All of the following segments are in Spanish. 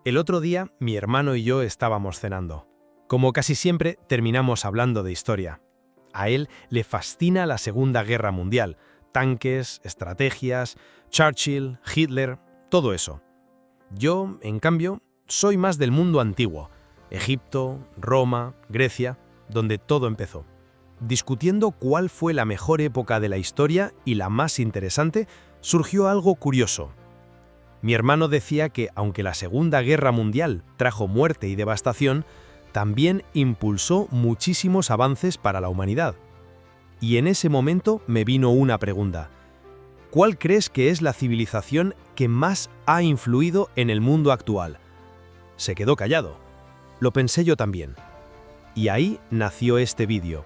El otro día, mi hermano y yo estábamos cenando. Como casi siempre, terminamos hablando de historia. A él le fascina la Segunda Guerra Mundial, tanques, estrategias, Churchill, Hitler, todo eso. Yo, en cambio, soy más del mundo antiguo, Egipto, Roma, Grecia, donde todo empezó. Discutiendo cuál fue la mejor época de la historia y la más interesante, surgió algo curioso. Mi hermano decía que, aunque la Segunda Guerra Mundial trajo muerte y devastación, también impulsó muchísimos avances para la humanidad. Y en ese momento me vino una pregunta. ¿Cuál crees que es la civilización que más ha influido en el mundo actual? Se quedó callado. Lo pensé yo también. Y ahí nació este vídeo.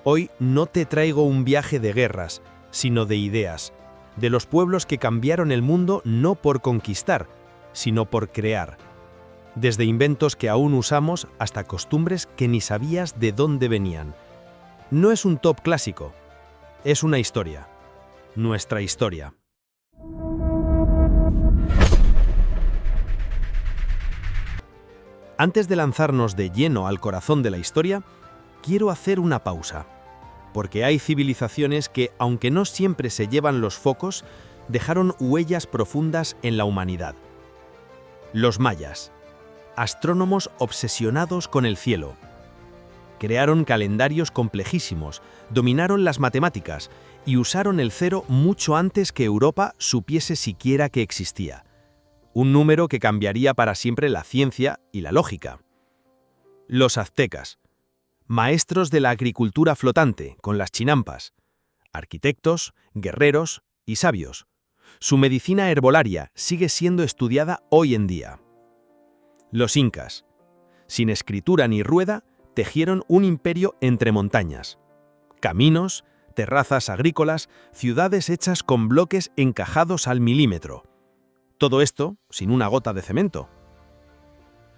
Hoy no te traigo un viaje de guerras, sino de ideas, de los pueblos que cambiaron el mundo no por conquistar, sino por crear. Desde inventos que aún usamos hasta costumbres que ni sabías de dónde venían. No es un top clásico, es una historia. Nuestra historia. Antes de lanzarnos de lleno al corazón de la historia, quiero hacer una pausa. Porque hay civilizaciones que, aunque no siempre se llevan los focos, dejaron huellas profundas en la humanidad. Los mayas, astrónomos obsesionados con el cielo. Crearon calendarios complejísimos, dominaron las matemáticas y usaron el cero mucho antes que Europa supiese siquiera que existía. Un número que cambiaría para siempre la ciencia y la lógica. Los aztecas, maestros de la agricultura flotante con las chinampas, arquitectos, guerreros y sabios. Su medicina herbolaria sigue siendo estudiada hoy en día. Los incas, sin escritura ni rueda, tejieron un imperio entre montañas. Caminos, terrazas agrícolas, ciudades hechas con bloques encajados al milímetro. Todo esto sin una gota de cemento.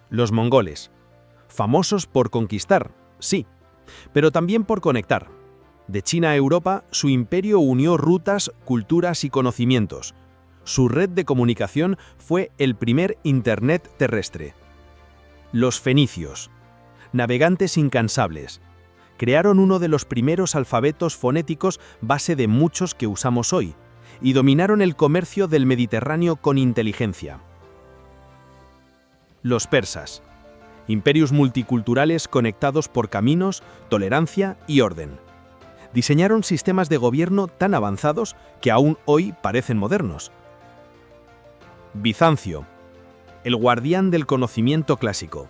Los mongoles, famosos por conquistar, sí, pero también por conectar. De China a Europa, su imperio unió rutas, culturas y conocimientos. Su red de comunicación fue el primer Internet terrestre. Los fenicios, navegantes incansables, crearon uno de los primeros alfabetos fonéticos base de muchos que usamos hoy, y dominaron el comercio del Mediterráneo con inteligencia. Los persas, imperios multiculturales conectados por caminos, tolerancia y orden. Diseñaron sistemas de gobierno tan avanzados que aún hoy parecen modernos. Bizancio, el guardián del conocimiento clásico.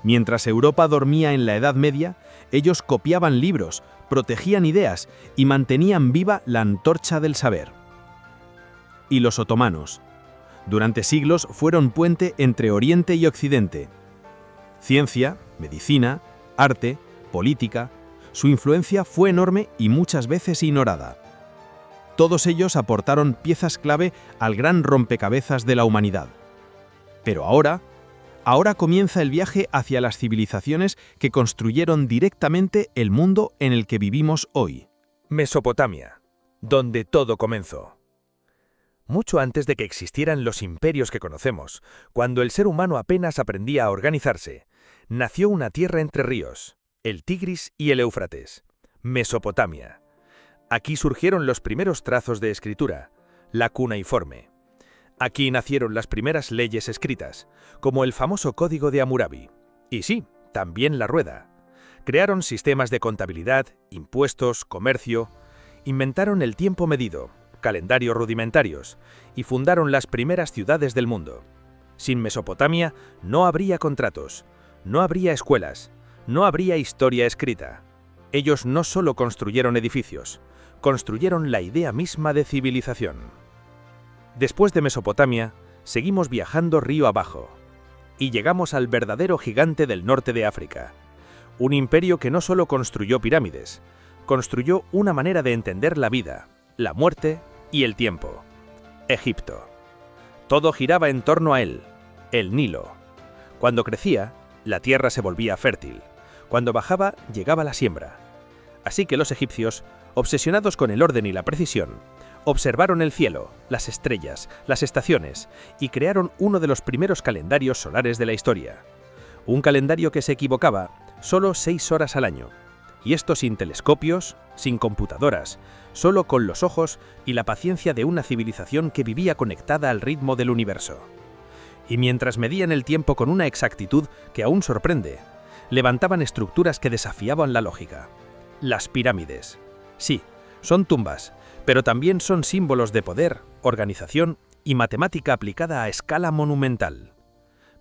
Mientras Europa dormía en la Edad Media, ellos copiaban libros, protegían ideas y mantenían viva la antorcha del saber. Y los otomanos. Durante siglos fueron puente entre Oriente y Occidente. Ciencia, medicina, arte, política, su influencia fue enorme y muchas veces ignorada. Todos ellos aportaron piezas clave al gran rompecabezas de la humanidad. Pero ahora comienza el viaje hacia las civilizaciones que construyeron directamente el mundo en el que vivimos hoy. Mesopotamia, donde todo comenzó. Mucho antes de que existieran los imperios que conocemos, cuando el ser humano apenas aprendía a organizarse, nació una tierra entre ríos, el Tigris y el Éufrates, Mesopotamia. Aquí surgieron los primeros trazos de escritura, la cuneiforme. Aquí nacieron las primeras leyes escritas, como el famoso Código de Hammurabi. Y sí, también la rueda. Crearon sistemas de contabilidad, impuestos, comercio. Inventaron el tiempo medido, calendarios rudimentarios, y fundaron las primeras ciudades del mundo. Sin Mesopotamia no habría contratos, no habría escuelas, no habría historia escrita. Ellos no solo construyeron edificios, construyeron la idea misma de civilización. Después de Mesopotamia, seguimos viajando río abajo, y llegamos al verdadero gigante del norte de África. Un imperio que no solo construyó pirámides, construyó una manera de entender la vida, la muerte y el tiempo. Egipto. Todo giraba en torno a él, el Nilo. Cuando crecía, la tierra se volvía fértil. Cuando bajaba, llegaba la siembra. Así que los egipcios, obsesionados con el orden y la precisión, Observaron el cielo, las estrellas, las estaciones, y crearon uno de los primeros calendarios solares de la historia. Un calendario que se equivocaba solo 6 horas al año. Y esto sin telescopios, sin computadoras, solo con los ojos y la paciencia de una civilización que vivía conectada al ritmo del universo. Y mientras medían el tiempo con una exactitud que aún sorprende, levantaban estructuras que desafiaban la lógica. Las pirámides. Sí, son tumbas, pero también son símbolos de poder, organización y matemática aplicada a escala monumental.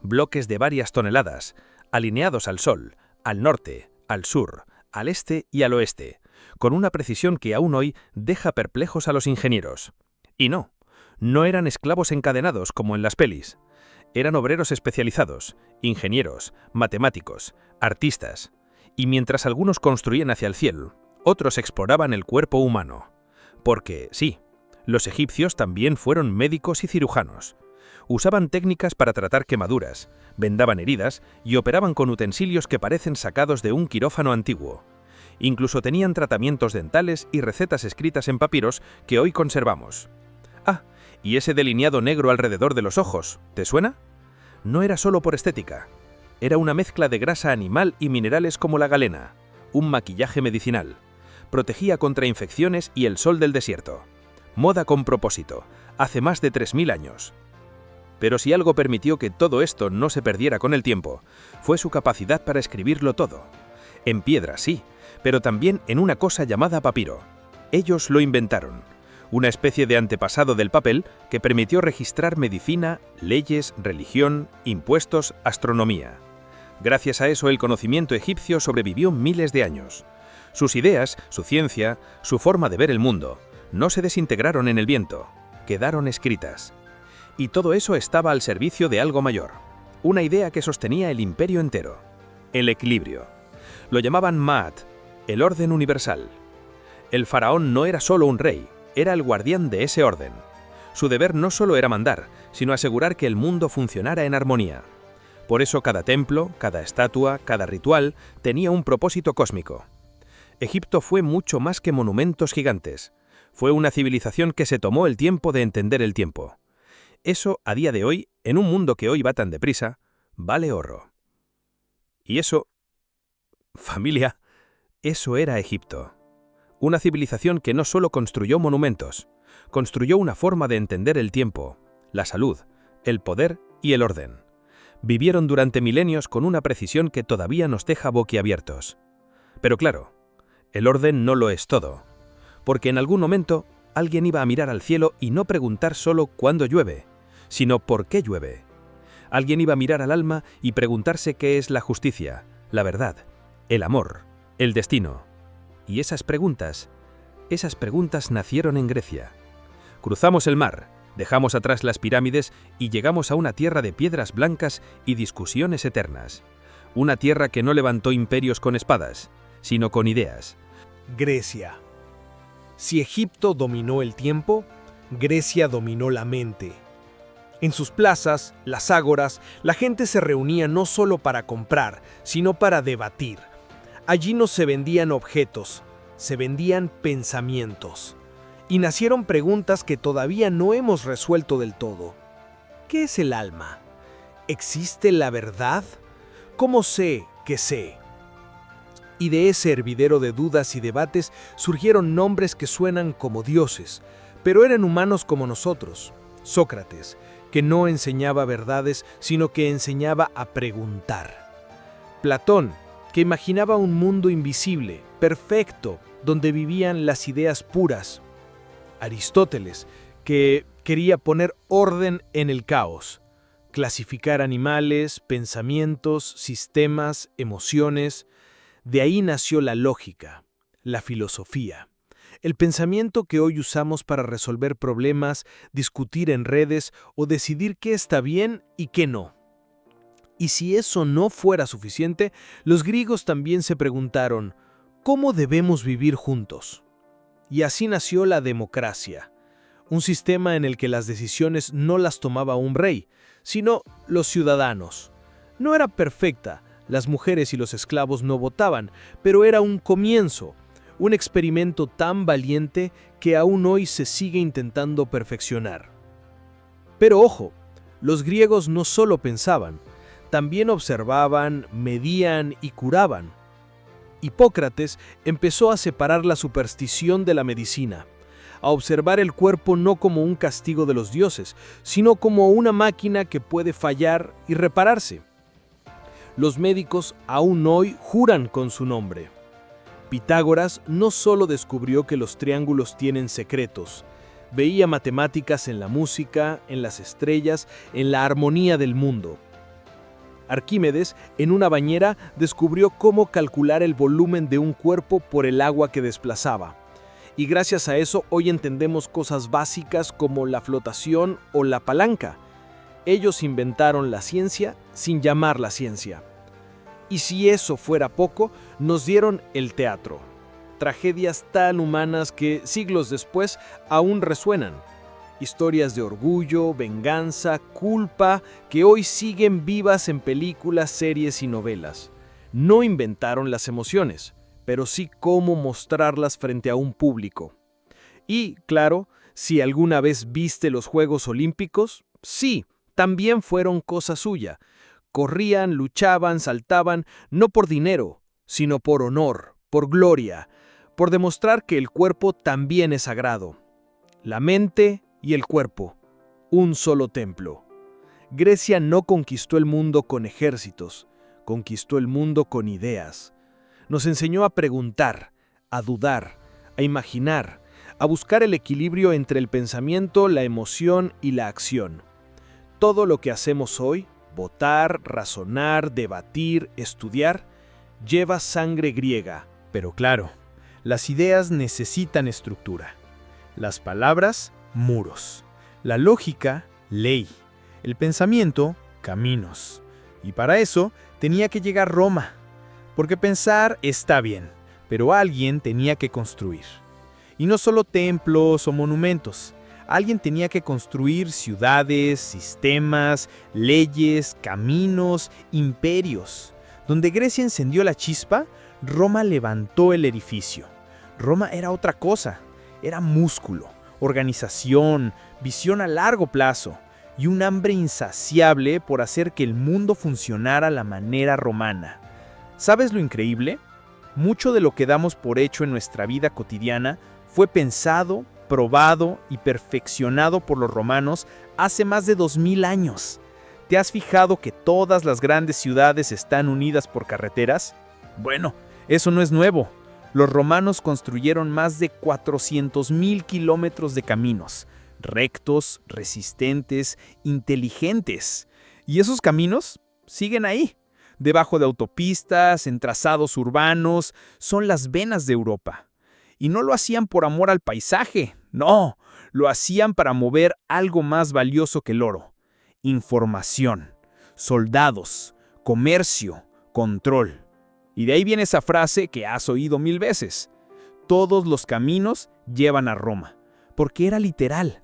Bloques de varias toneladas, alineados al sol, al norte, al sur, al este y al oeste, con una precisión que aún hoy deja perplejos a los ingenieros. Y no eran esclavos encadenados como en las pelis. Eran obreros especializados, ingenieros, matemáticos, artistas. Y mientras algunos construían hacia el cielo, otros exploraban el cuerpo humano. Porque, sí, los egipcios también fueron médicos y cirujanos. Usaban técnicas para tratar quemaduras, vendaban heridas y operaban con utensilios que parecen sacados de un quirófano antiguo. Incluso tenían tratamientos dentales y recetas escritas en papiros que hoy conservamos. Ah, y ese delineado negro alrededor de los ojos, ¿te suena? No era solo por estética. Era una mezcla de grasa animal y minerales como la galena, un maquillaje medicinal. Protegía contra infecciones y el sol del desierto. Moda con propósito, hace más de 3000 años. Pero si algo permitió que todo esto no se perdiera con el tiempo, fue su capacidad para escribirlo todo. En piedra, sí, pero también en una cosa llamada papiro. Ellos lo inventaron. Una especie de antepasado del papel que permitió registrar medicina, leyes, religión, impuestos, astronomía. Gracias a eso el conocimiento egipcio sobrevivió miles de años. Sus ideas, su ciencia, su forma de ver el mundo, no se desintegraron en el viento, quedaron escritas. Y todo eso estaba al servicio de algo mayor, una idea que sostenía el imperio entero, el equilibrio. Lo llamaban Ma'at, el orden universal. El faraón no era solo un rey, era el guardián de ese orden. Su deber no solo era mandar, sino asegurar que el mundo funcionara en armonía. Por eso cada templo, cada estatua, cada ritual tenía un propósito cósmico. Egipto fue mucho más que monumentos gigantes. Fue una civilización que se tomó el tiempo de entender el tiempo. Eso, a día de hoy, en un mundo que hoy va tan deprisa, vale oro. Y eso, familia, eso era Egipto. Una civilización que no solo construyó monumentos, construyó una forma de entender el tiempo, la salud, el poder y el orden. Vivieron durante milenios con una precisión que todavía nos deja boquiabiertos. Pero claro, el orden no lo es todo, porque en algún momento alguien iba a mirar al cielo y no preguntar solo cuándo llueve, sino por qué llueve. Alguien iba a mirar al alma y preguntarse qué es la justicia, la verdad, el amor, el destino. Y esas preguntas nacieron en Grecia. Cruzamos el mar, dejamos atrás las pirámides y llegamos a una tierra de piedras blancas y discusiones eternas. Una tierra que no levantó imperios con espadas, sino con ideas. Grecia. Si Egipto dominó el tiempo, Grecia dominó la mente. En sus plazas, las ágoras, la gente se reunía no solo para comprar, sino para debatir. Allí no se vendían objetos, se vendían pensamientos. Y nacieron preguntas que todavía no hemos resuelto del todo. ¿Qué es el alma? ¿Existe la verdad? ¿Cómo sé que sé? Y de ese hervidero de dudas y debates surgieron nombres que suenan como dioses, pero eran humanos como nosotros. Sócrates, que no enseñaba verdades, sino que enseñaba a preguntar. Platón, que imaginaba un mundo invisible, perfecto, donde vivían las ideas puras. Aristóteles, que quería poner orden en el caos, clasificar animales, pensamientos, sistemas, emociones. De ahí nació la lógica, la filosofía, el pensamiento que hoy usamos para resolver problemas, discutir en redes o decidir qué está bien y qué no. Y si eso no fuera suficiente, los griegos también se preguntaron, ¿cómo debemos vivir juntos? Y así nació la democracia, un sistema en el que las decisiones no las tomaba un rey, sino los ciudadanos. No era perfecta, las mujeres y los esclavos no votaban, pero era un comienzo, un experimento tan valiente que aún hoy se sigue intentando perfeccionar. Pero ojo, los griegos no solo pensaban, también observaban, medían y curaban. Hipócrates empezó a separar la superstición de la medicina, a observar el cuerpo no como un castigo de los dioses, sino como una máquina que puede fallar y repararse. Los médicos aún hoy juran con su nombre. Pitágoras no solo descubrió que los triángulos tienen secretos, veía matemáticas en la música, en las estrellas, en la armonía del mundo. Arquímedes, en una bañera, descubrió cómo calcular el volumen de un cuerpo por el agua que desplazaba. Y gracias a eso hoy entendemos cosas básicas como la flotación o la palanca. Ellos inventaron la ciencia sin llamarla ciencia. Y si eso fuera poco, nos dieron el teatro. Tragedias tan humanas que siglos después aún resuenan. Historias de orgullo, venganza, culpa, que hoy siguen vivas en películas, series y novelas. No inventaron las emociones, pero sí cómo mostrarlas frente a un público. Y, claro, si alguna vez viste los Juegos Olímpicos, sí, también fueron cosa suya. Corrían, luchaban, saltaban, no por dinero, sino por honor, por gloria, por demostrar que el cuerpo también es sagrado. La mente y el cuerpo, un solo templo. Grecia no conquistó el mundo con ejércitos, conquistó el mundo con ideas. Nos enseñó a preguntar, a dudar, a imaginar, a buscar el equilibrio entre el pensamiento, la emoción y la acción. Todo lo que hacemos hoy, votar, razonar, debatir, estudiar, lleva sangre griega. Pero claro, las ideas necesitan estructura. Las palabras, muros. La lógica, ley. El pensamiento, caminos. Y para eso tenía que llegar Roma. Porque pensar está bien, pero alguien tenía que construir. Y no solo templos o monumentos. Alguien tenía que construir ciudades, sistemas, leyes, caminos, imperios. Donde Grecia encendió la chispa, Roma levantó el edificio. Roma era otra cosa. Era músculo, organización, visión a largo plazo y un hambre insaciable por hacer que el mundo funcionara a la manera romana. ¿Sabes lo increíble? Mucho de lo que damos por hecho en nuestra vida cotidiana fue pensado, probado y perfeccionado por los romanos hace más de 2000 años. ¿Te has fijado que todas las grandes ciudades están unidas por carreteras? Bueno, eso no es nuevo. Los romanos construyeron más de 400,000 kilómetros de caminos, rectos, resistentes, inteligentes. Y esos caminos siguen ahí, debajo de autopistas, en trazados urbanos, son las venas de Europa. Y no lo hacían por amor al paisaje, no, lo hacían para mover algo más valioso que el oro: información, soldados, comercio, control. Y de ahí viene esa frase que has oído 1000 veces: todos los caminos llevan a Roma, porque era literal.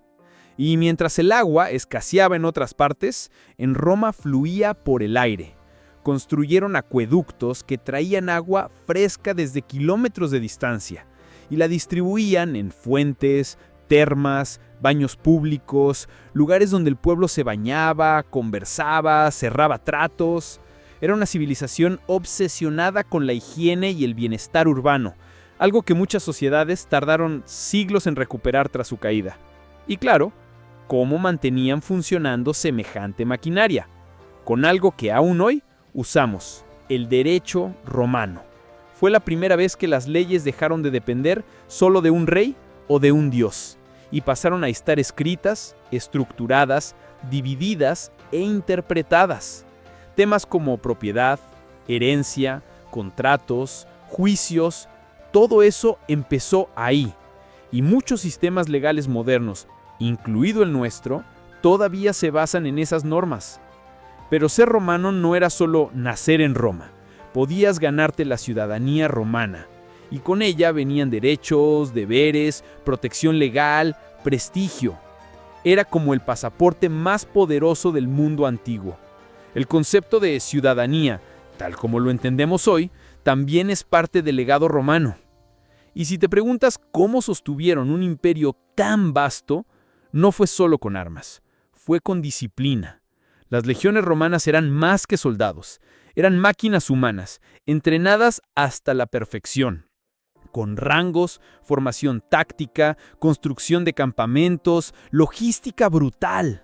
Y mientras el agua escaseaba en otras partes, en Roma fluía por el aire. Construyeron acueductos que traían agua fresca desde kilómetros de distancia y la distribuían en fuentes, termas, baños públicos, lugares donde el pueblo se bañaba, conversaba, cerraba tratos. Era una civilización obsesionada con la higiene y el bienestar urbano, algo que muchas sociedades tardaron siglos en recuperar tras su caída. Y claro, ¿cómo mantenían funcionando semejante maquinaria? Con algo que aún hoy usamos: el derecho romano. Fue la primera vez que las leyes dejaron de depender solo de un rey o de un dios, y pasaron a estar escritas, estructuradas, divididas e interpretadas. Temas como propiedad, herencia, contratos, juicios, todo eso empezó ahí. Y muchos sistemas legales modernos, incluido el nuestro, todavía se basan en esas normas. Pero ser romano no era solo nacer en Roma. Podías ganarte la ciudadanía romana, y con ella venían derechos, deberes, protección legal, prestigio. Era como el pasaporte más poderoso del mundo antiguo. El concepto de ciudadanía, tal como lo entendemos hoy, también es parte del legado romano. Y si te preguntas cómo sostuvieron un imperio tan vasto, no fue solo con armas, fue con disciplina. Las legiones romanas eran más que soldados, eran máquinas humanas, entrenadas hasta la perfección, con rangos, formación táctica, construcción de campamentos, logística brutal.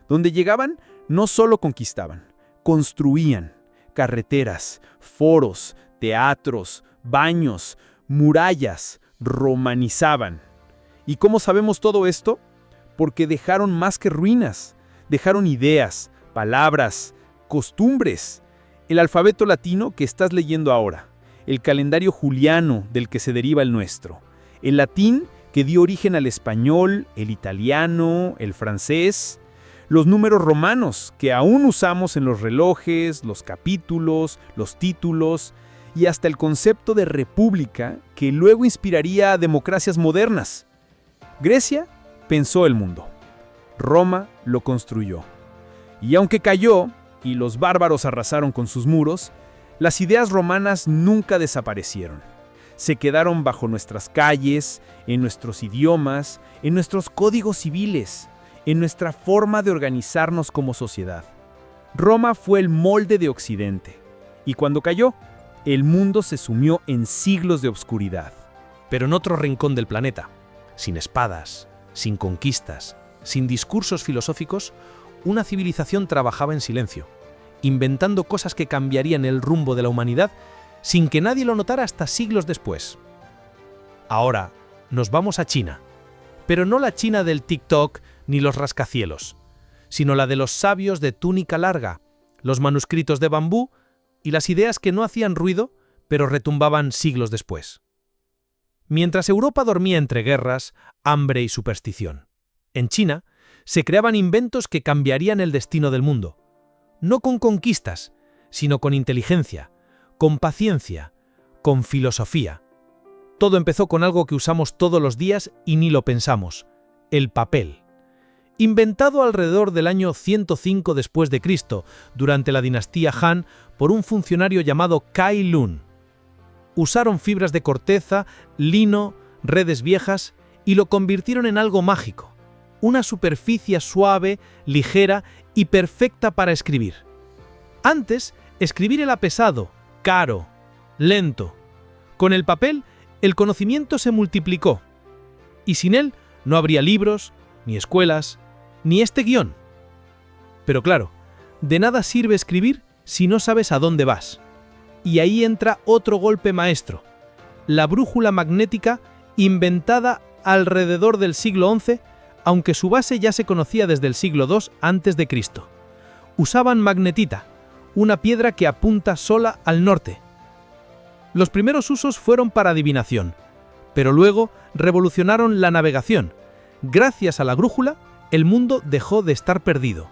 Donde llegaban, no solo conquistaban, construían carreteras, foros, teatros, baños, murallas, romanizaban. ¿Y cómo sabemos todo esto? Porque dejaron más que ruinas, dejaron ideas, palabras, costumbres. El alfabeto latino que estás leyendo ahora, el calendario juliano del que se deriva el nuestro, el latín que dio origen al español, el italiano, el francés, los números romanos que aún usamos en los relojes, los capítulos, los títulos, y hasta el concepto de república que luego inspiraría a democracias modernas. Grecia pensó el mundo. Roma lo construyó. Y aunque cayó, y los bárbaros arrasaron con sus muros, las ideas romanas nunca desaparecieron. Se quedaron bajo nuestras calles, en nuestros idiomas, en nuestros códigos civiles, en nuestra forma de organizarnos como sociedad. Roma fue el molde de Occidente, y cuando cayó, el mundo se sumió en siglos de obscuridad. Pero en otro rincón del planeta, sin espadas, sin conquistas, sin discursos filosóficos, una civilización trabajaba en silencio, inventando cosas que cambiarían el rumbo de la humanidad sin que nadie lo notara hasta siglos después. Ahora nos vamos a China, pero no la China del TikTok ni los rascacielos, sino la de los sabios de túnica larga, los manuscritos de bambú y las ideas que no hacían ruido, pero retumbaban siglos después. Mientras Europa dormía entre guerras, hambre y superstición, en China se creaban inventos que cambiarían el destino del mundo, no con conquistas, sino con inteligencia, con paciencia, con filosofía. Todo empezó con algo que usamos todos los días y ni lo pensamos, el papel. Inventado alrededor del año 105 después de Cristo, durante la dinastía Han, por un funcionario llamado Cai Lun. Usaron fibras de corteza, lino, redes viejas y lo convirtieron en algo mágico. Una superficie suave, ligera y perfecta para escribir. Antes, escribir era pesado, caro, lento. Con el papel, el conocimiento se multiplicó. Y sin él, no habría libros, ni escuelas, ni este guión. Pero claro, de nada sirve escribir si no sabes a dónde vas. Y ahí entra otro golpe maestro, la brújula magnética inventada alrededor del siglo XI, aunque su base ya se conocía desde el siglo II a.C. Usaban magnetita, una piedra que apunta sola al norte. Los primeros usos fueron para adivinación, pero luego revolucionaron la navegación. Gracias a la brújula, el mundo dejó de estar perdido.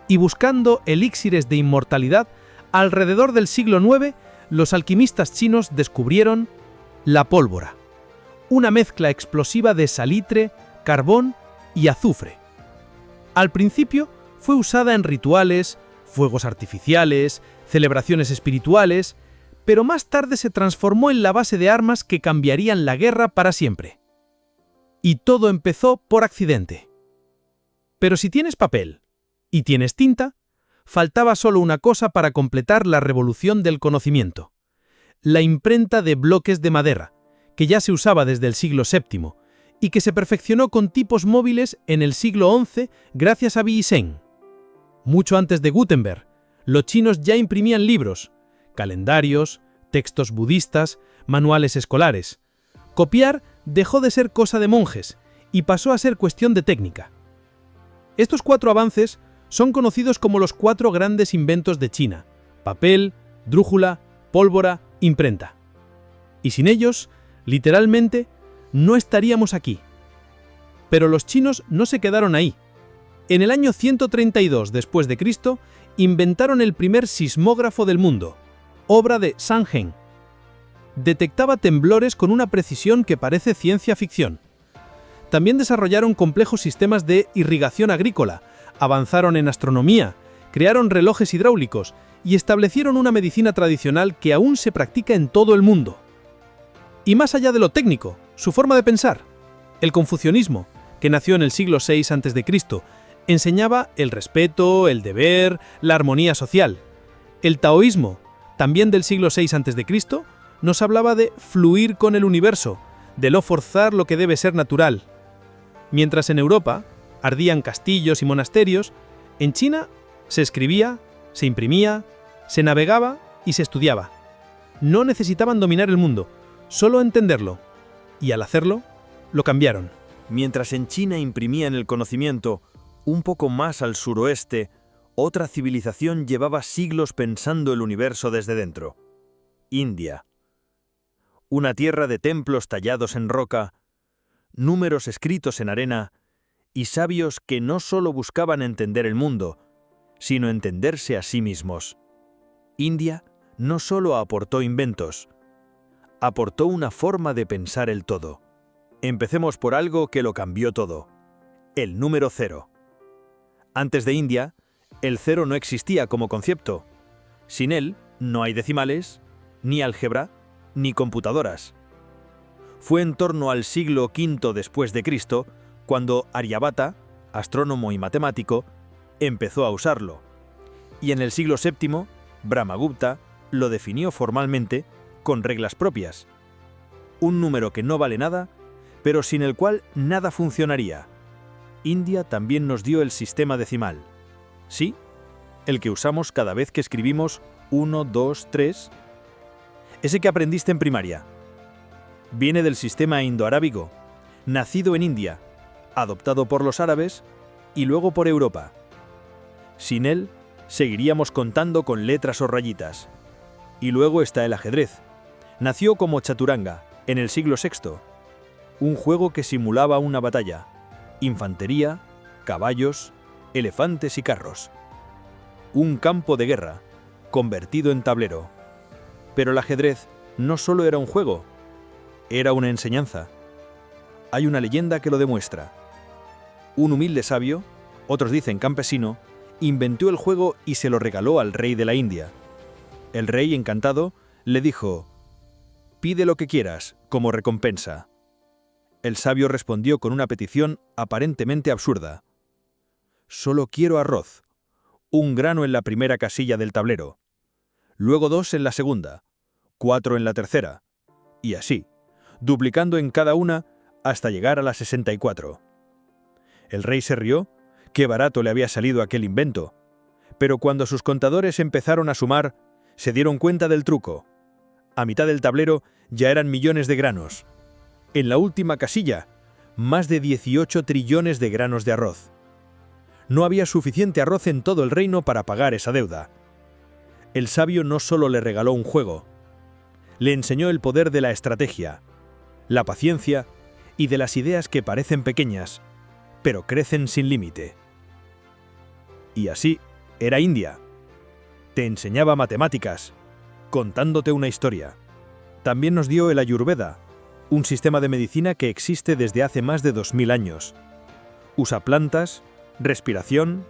Y buscando elixires de inmortalidad, alrededor del siglo IX, los alquimistas chinos descubrieron la pólvora, una mezcla explosiva de salitre, carbón y azufre. Al principio fue usada en rituales, fuegos artificiales, celebraciones espirituales, pero más tarde se transformó en la base de armas que cambiarían la guerra para siempre. Y todo empezó por accidente. Pero si tienes papel y tienes tinta, faltaba solo una cosa para completar la revolución del conocimiento: la imprenta de bloques de madera, que ya se usaba desde el siglo VII y que se perfeccionó con tipos móviles en el siglo XI gracias a Biisen. Mucho antes de Gutenberg, los chinos ya imprimían libros, calendarios, textos budistas, manuales escolares. Copiar dejó de ser cosa de monjes y pasó a ser cuestión de técnica. Estos 4 avances son conocidos como los 4 grandes inventos de China: papel, drújula, pólvora, imprenta. Y sin ellos, literalmente, no estaríamos aquí. Pero los chinos no se quedaron ahí. En el año 132 después de Cristo, inventaron el primer sismógrafo del mundo, obra de San Heng. Detectaba temblores con una precisión que parece ciencia ficción. También desarrollaron complejos sistemas de irrigación agrícola, avanzaron en astronomía, crearon relojes hidráulicos y establecieron una medicina tradicional que aún se practica en todo el mundo. Y más allá de lo técnico, su forma de pensar. El confucianismo, que nació en el siglo VI a.C., enseñaba el respeto, el deber, la armonía social. El taoísmo, también del siglo VI a.C., nos hablaba de fluir con el universo, de no forzar lo que debe ser natural. Mientras en Europa ardían castillos y monasterios, en China se escribía, se imprimía, se navegaba y se estudiaba. No necesitaban dominar el mundo, solo entenderlo. Y al hacerlo, lo cambiaron. Mientras en China imprimían el conocimiento, un poco más al suroeste, otra civilización llevaba siglos pensando el universo desde dentro. India. Una tierra de templos tallados en roca, números escritos en arena y sabios que no solo buscaban entender el mundo, sino entenderse a sí mismos. India no solo aportó inventos, aportó una forma de pensar el todo. Empecemos por algo que lo cambió todo: el número 0. Antes de India, el 0 no existía como concepto. Sin él, no hay decimales, ni álgebra, ni computadoras. Fue en torno al siglo V después de Cristo cuando Aryabhata, astrónomo y matemático, empezó a usarlo. Y en el siglo VII, Brahmagupta lo definió formalmente con reglas propias. Un número que no vale nada, pero sin el cual nada funcionaría. India también nos dio el sistema decimal. Sí, el que usamos cada vez que escribimos 1, 2, 3. Ese que aprendiste en primaria. Viene del sistema indoarábigo, nacido en India, adoptado por los árabes y luego por Europa. Sin él, seguiríamos contando con letras o rayitas. Y luego está el ajedrez. Nació como chaturanga, en el siglo VI. Un juego que simulaba una batalla. Infantería, caballos, elefantes y carros. Un campo de guerra, convertido en tablero. Pero el ajedrez no solo era un juego, era una enseñanza. Hay una leyenda que lo demuestra. Un humilde sabio, otros dicen campesino, inventó el juego y se lo regaló al rey de la India. El rey, encantado, le dijo: «Pide lo que quieras, como recompensa». El sabio respondió con una petición aparentemente absurda: «Solo quiero arroz, un grano en la primera casilla del tablero, luego 2 en la segunda, 4 en la tercera, y así, duplicando en cada una hasta llegar a la 64. El rey se rió, qué barato le había salido aquel invento, pero cuando sus contadores empezaron a sumar, se dieron cuenta del truco. A mitad del tablero ya eran millones de granos. En la última casilla, más de 18 trillones de granos de arroz. No había suficiente arroz en todo el reino para pagar esa deuda. El sabio no solo le regaló un juego, le enseñó el poder de la estrategia, la paciencia y de las ideas que parecen pequeñas, pero crecen sin límite. Y así era India. Te enseñaba matemáticas, contándote una historia. También nos dio el Ayurveda, un sistema de medicina que existe desde hace más de 2000 años. Usa plantas, respiración,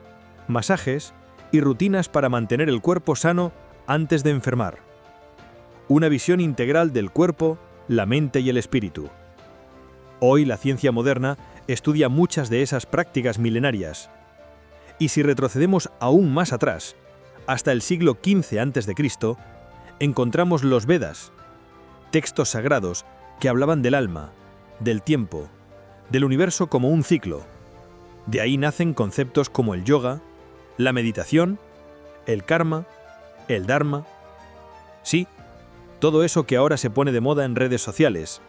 masajes y rutinas para mantener el cuerpo sano antes de enfermar. Una visión integral del cuerpo, la mente y el espíritu. Hoy la ciencia moderna estudia muchas de esas prácticas milenarias. Y si retrocedemos aún más atrás, hasta el siglo XV a.C., encontramos los Vedas, textos sagrados que hablaban del alma, del tiempo, del universo como un ciclo. De ahí nacen conceptos como el yoga, la meditación, el karma, el dharma. Sí, todo eso que ahora se pone de moda en redes sociales.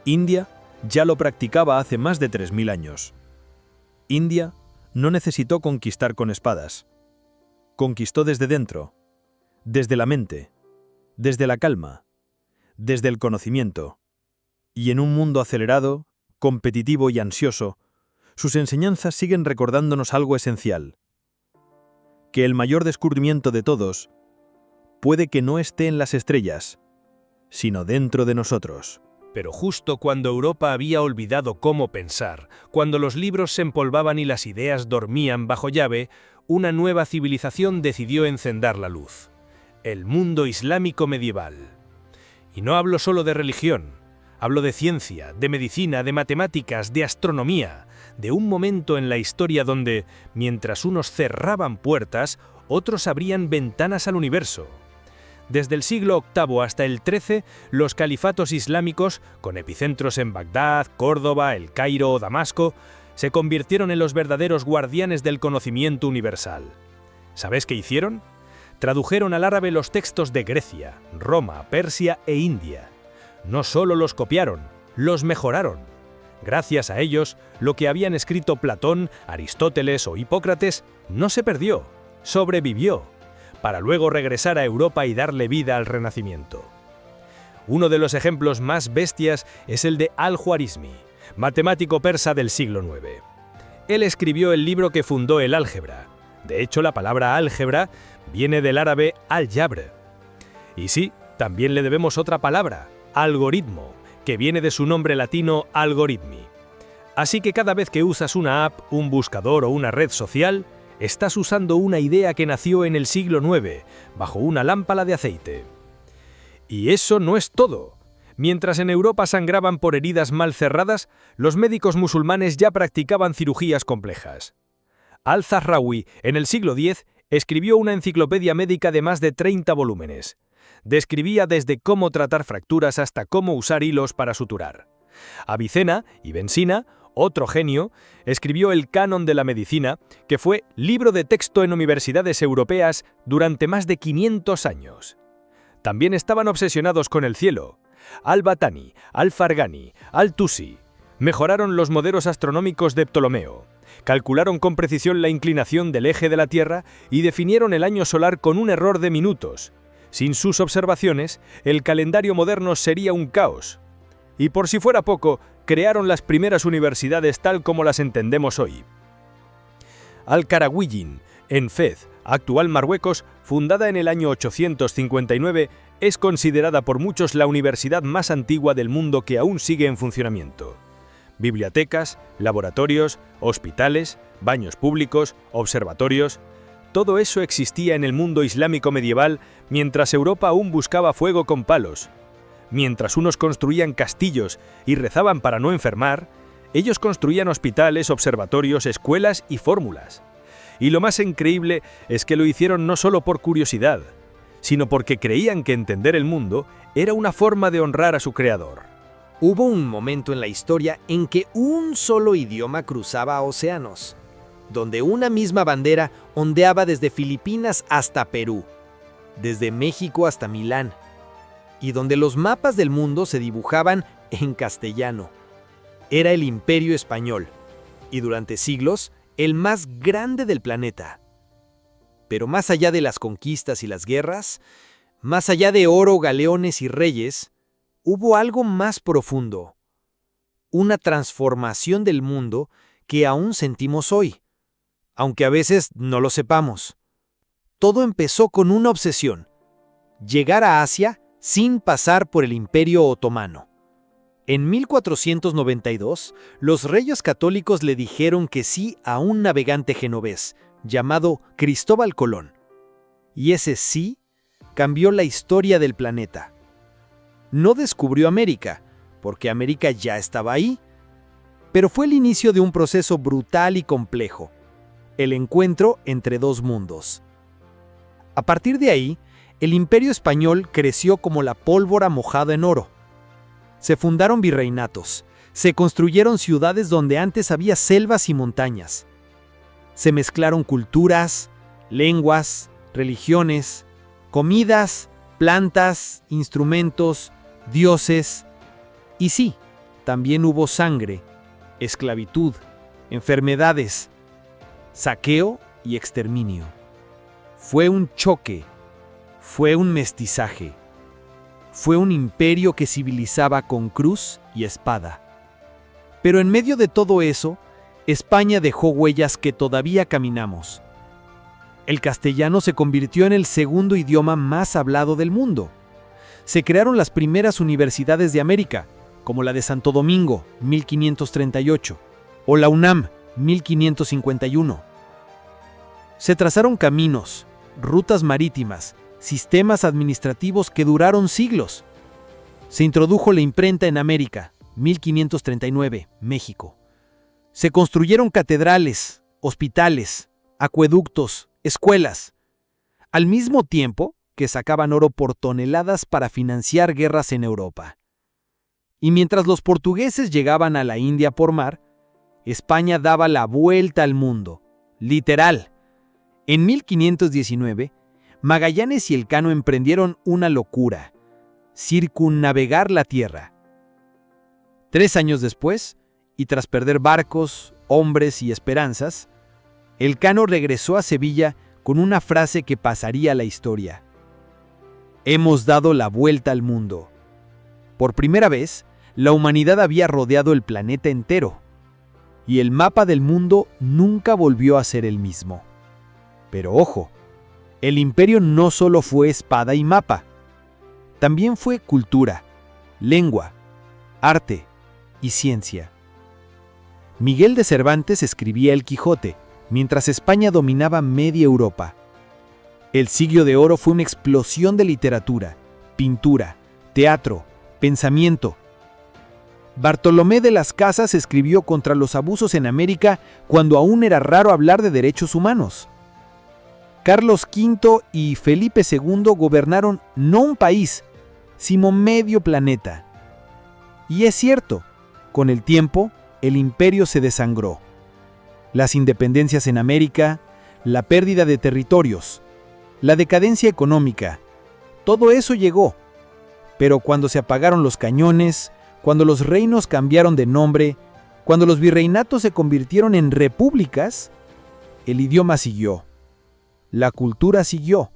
India ya lo practicaba hace más de 3000 años. India no necesitó conquistar con espadas. Conquistó desde dentro, desde la mente, desde la calma, desde el conocimiento. Y en un mundo acelerado, competitivo y ansioso, sus enseñanzas siguen recordándonos algo esencial: que el mayor descubrimiento de todos puede que no esté en las estrellas, sino dentro de nosotros. Pero justo cuando Europa había olvidado cómo pensar, cuando los libros se empolvaban y las ideas dormían bajo llave, una nueva civilización decidió encender la luz: el mundo islámico medieval. Y no hablo solo de religión, Hablo de ciencia, de medicina, de matemáticas, de astronomía, de un momento en la historia donde, mientras unos cerraban puertas, otros abrían ventanas al universo. Desde el siglo VIII hasta el XIII, los califatos islámicos, con epicentros en Bagdad, Córdoba, El Cairo o Damasco, se convirtieron en los verdaderos guardianes del conocimiento universal. ¿Sabes qué hicieron? Tradujeron al árabe los textos de Grecia, Roma, Persia e India. No solo los copiaron, los mejoraron. Gracias a ellos, lo que habían escrito Platón, Aristóteles o Hipócrates no se perdió, sobrevivió, para luego regresar a Europa y darle vida al Renacimiento. Uno de los ejemplos más bestias es el de Al-Juarizmi, matemático persa del siglo IX. Él escribió el libro que fundó el álgebra. De hecho, la palabra álgebra viene del árabe al-jabr. Y sí, también le debemos otra palabra, algoritmo, que viene de su nombre latino algoritmi. Así que cada vez que usas una app, un buscador o una red social, estás usando una idea que nació en el siglo IX, bajo una lámpara de aceite. Y eso no es todo. Mientras en Europa sangraban por heridas mal cerradas, los médicos musulmanes ya practicaban cirugías complejas. Al-Zahrawi, en el siglo X, escribió una enciclopedia médica de más de 30 volúmenes. Describía desde cómo tratar fracturas hasta cómo usar hilos para suturar. Avicena, Ibn Sina, otro genio, escribió el Canon de la Medicina, que fue libro de texto en universidades europeas durante más de 500 años. También estaban obsesionados con el cielo. Al-Batani, Al-Farghani, Al-Tusi mejoraron los modelos astronómicos de Ptolomeo, calcularon con precisión la inclinación del eje de la Tierra y definieron el año solar con un error de minutos. Sin sus observaciones, el calendario moderno sería un caos. Y por si fuera poco, crearon las primeras universidades tal como las entendemos hoy. Al-Qarawiyyin, en Fez, actual Marruecos, fundada en el año 859, es considerada por muchos la universidad más antigua del mundo que aún sigue en funcionamiento. Bibliotecas, laboratorios, hospitales, baños públicos, observatorios... Todo eso existía en el mundo islámico medieval mientras Europa aún buscaba fuego con palos. Mientras unos construían castillos y rezaban para no enfermar, ellos construían hospitales, observatorios, escuelas y fórmulas. Y lo más increíble es que lo hicieron no solo por curiosidad, sino porque creían que entender el mundo era una forma de honrar a su creador. Hubo un momento en la historia en que un solo idioma cruzaba océanos, donde una misma bandera ondeaba desde Filipinas hasta Perú, desde México hasta Milán, y donde los mapas del mundo se dibujaban en castellano. Era el Imperio Español, y durante siglos, el más grande del planeta. Pero más allá de las conquistas y las guerras, más allá de oro, galeones y reyes, hubo algo más profundo. Una transformación del mundo que aún sentimos hoy, aunque a veces no lo sepamos. Todo empezó con una obsesión: llegar a Asia sin pasar por el Imperio Otomano. En 1492, los reyes católicos le dijeron que sí a un navegante genovés llamado Cristóbal Colón. Y ese sí cambió la historia del planeta. No descubrió América, porque América ya estaba ahí, pero fue el inicio de un proceso brutal y complejo: el encuentro entre dos mundos. A partir de ahí, el Imperio Español creció como la pólvora mojada en oro. Se fundaron virreinatos, se construyeron ciudades donde antes había selvas y montañas. Se mezclaron culturas, lenguas, religiones, comidas, plantas, instrumentos, dioses. Y sí, también hubo sangre, esclavitud, enfermedades, saqueo y exterminio. Fue un choque, fue un mestizaje, fue un imperio que civilizaba con cruz y espada. Pero en medio de todo eso, España dejó huellas que todavía caminamos. El castellano se convirtió en el segundo idioma más hablado del mundo. Se crearon las primeras universidades de América, como la de Santo Domingo, 1538, o la UNAM, 1551. Se trazaron caminos, rutas marítimas, sistemas administrativos que duraron siglos. Se introdujo la imprenta en América, 1539, México. Se construyeron catedrales, hospitales, acueductos, escuelas, al mismo tiempo que sacaban oro por toneladas para financiar guerras en Europa. Y mientras los portugueses llegaban a la India por mar, España daba la vuelta al mundo, literal. En 1519, Magallanes y Elcano emprendieron una locura: circunnavegar la Tierra. 3 años después, y tras perder barcos, hombres y esperanzas, Elcano regresó a Sevilla con una frase que pasaría a la historia: «Hemos dado la vuelta al mundo». Por primera vez, la humanidad había rodeado el planeta entero, y el mapa del mundo nunca volvió a ser el mismo. Pero ojo, el imperio no solo fue espada y mapa, también fue cultura, lengua, arte y ciencia. Miguel de Cervantes escribía El Quijote, mientras España dominaba media Europa. El Siglo de Oro fue una explosión de literatura, pintura, teatro, pensamiento. Bartolomé de las Casas escribió contra los abusos en América cuando aún era raro hablar de derechos humanos. Carlos V y Felipe II gobernaron no un país, sino medio planeta. Y es cierto, con el tiempo, el imperio se desangró. Las independencias en América, la pérdida de territorios, la decadencia económica, todo eso llegó. Pero cuando se apagaron los cañones, cuando los reinos cambiaron de nombre, cuando los virreinatos se convirtieron en repúblicas, el idioma siguió. La cultura siguió.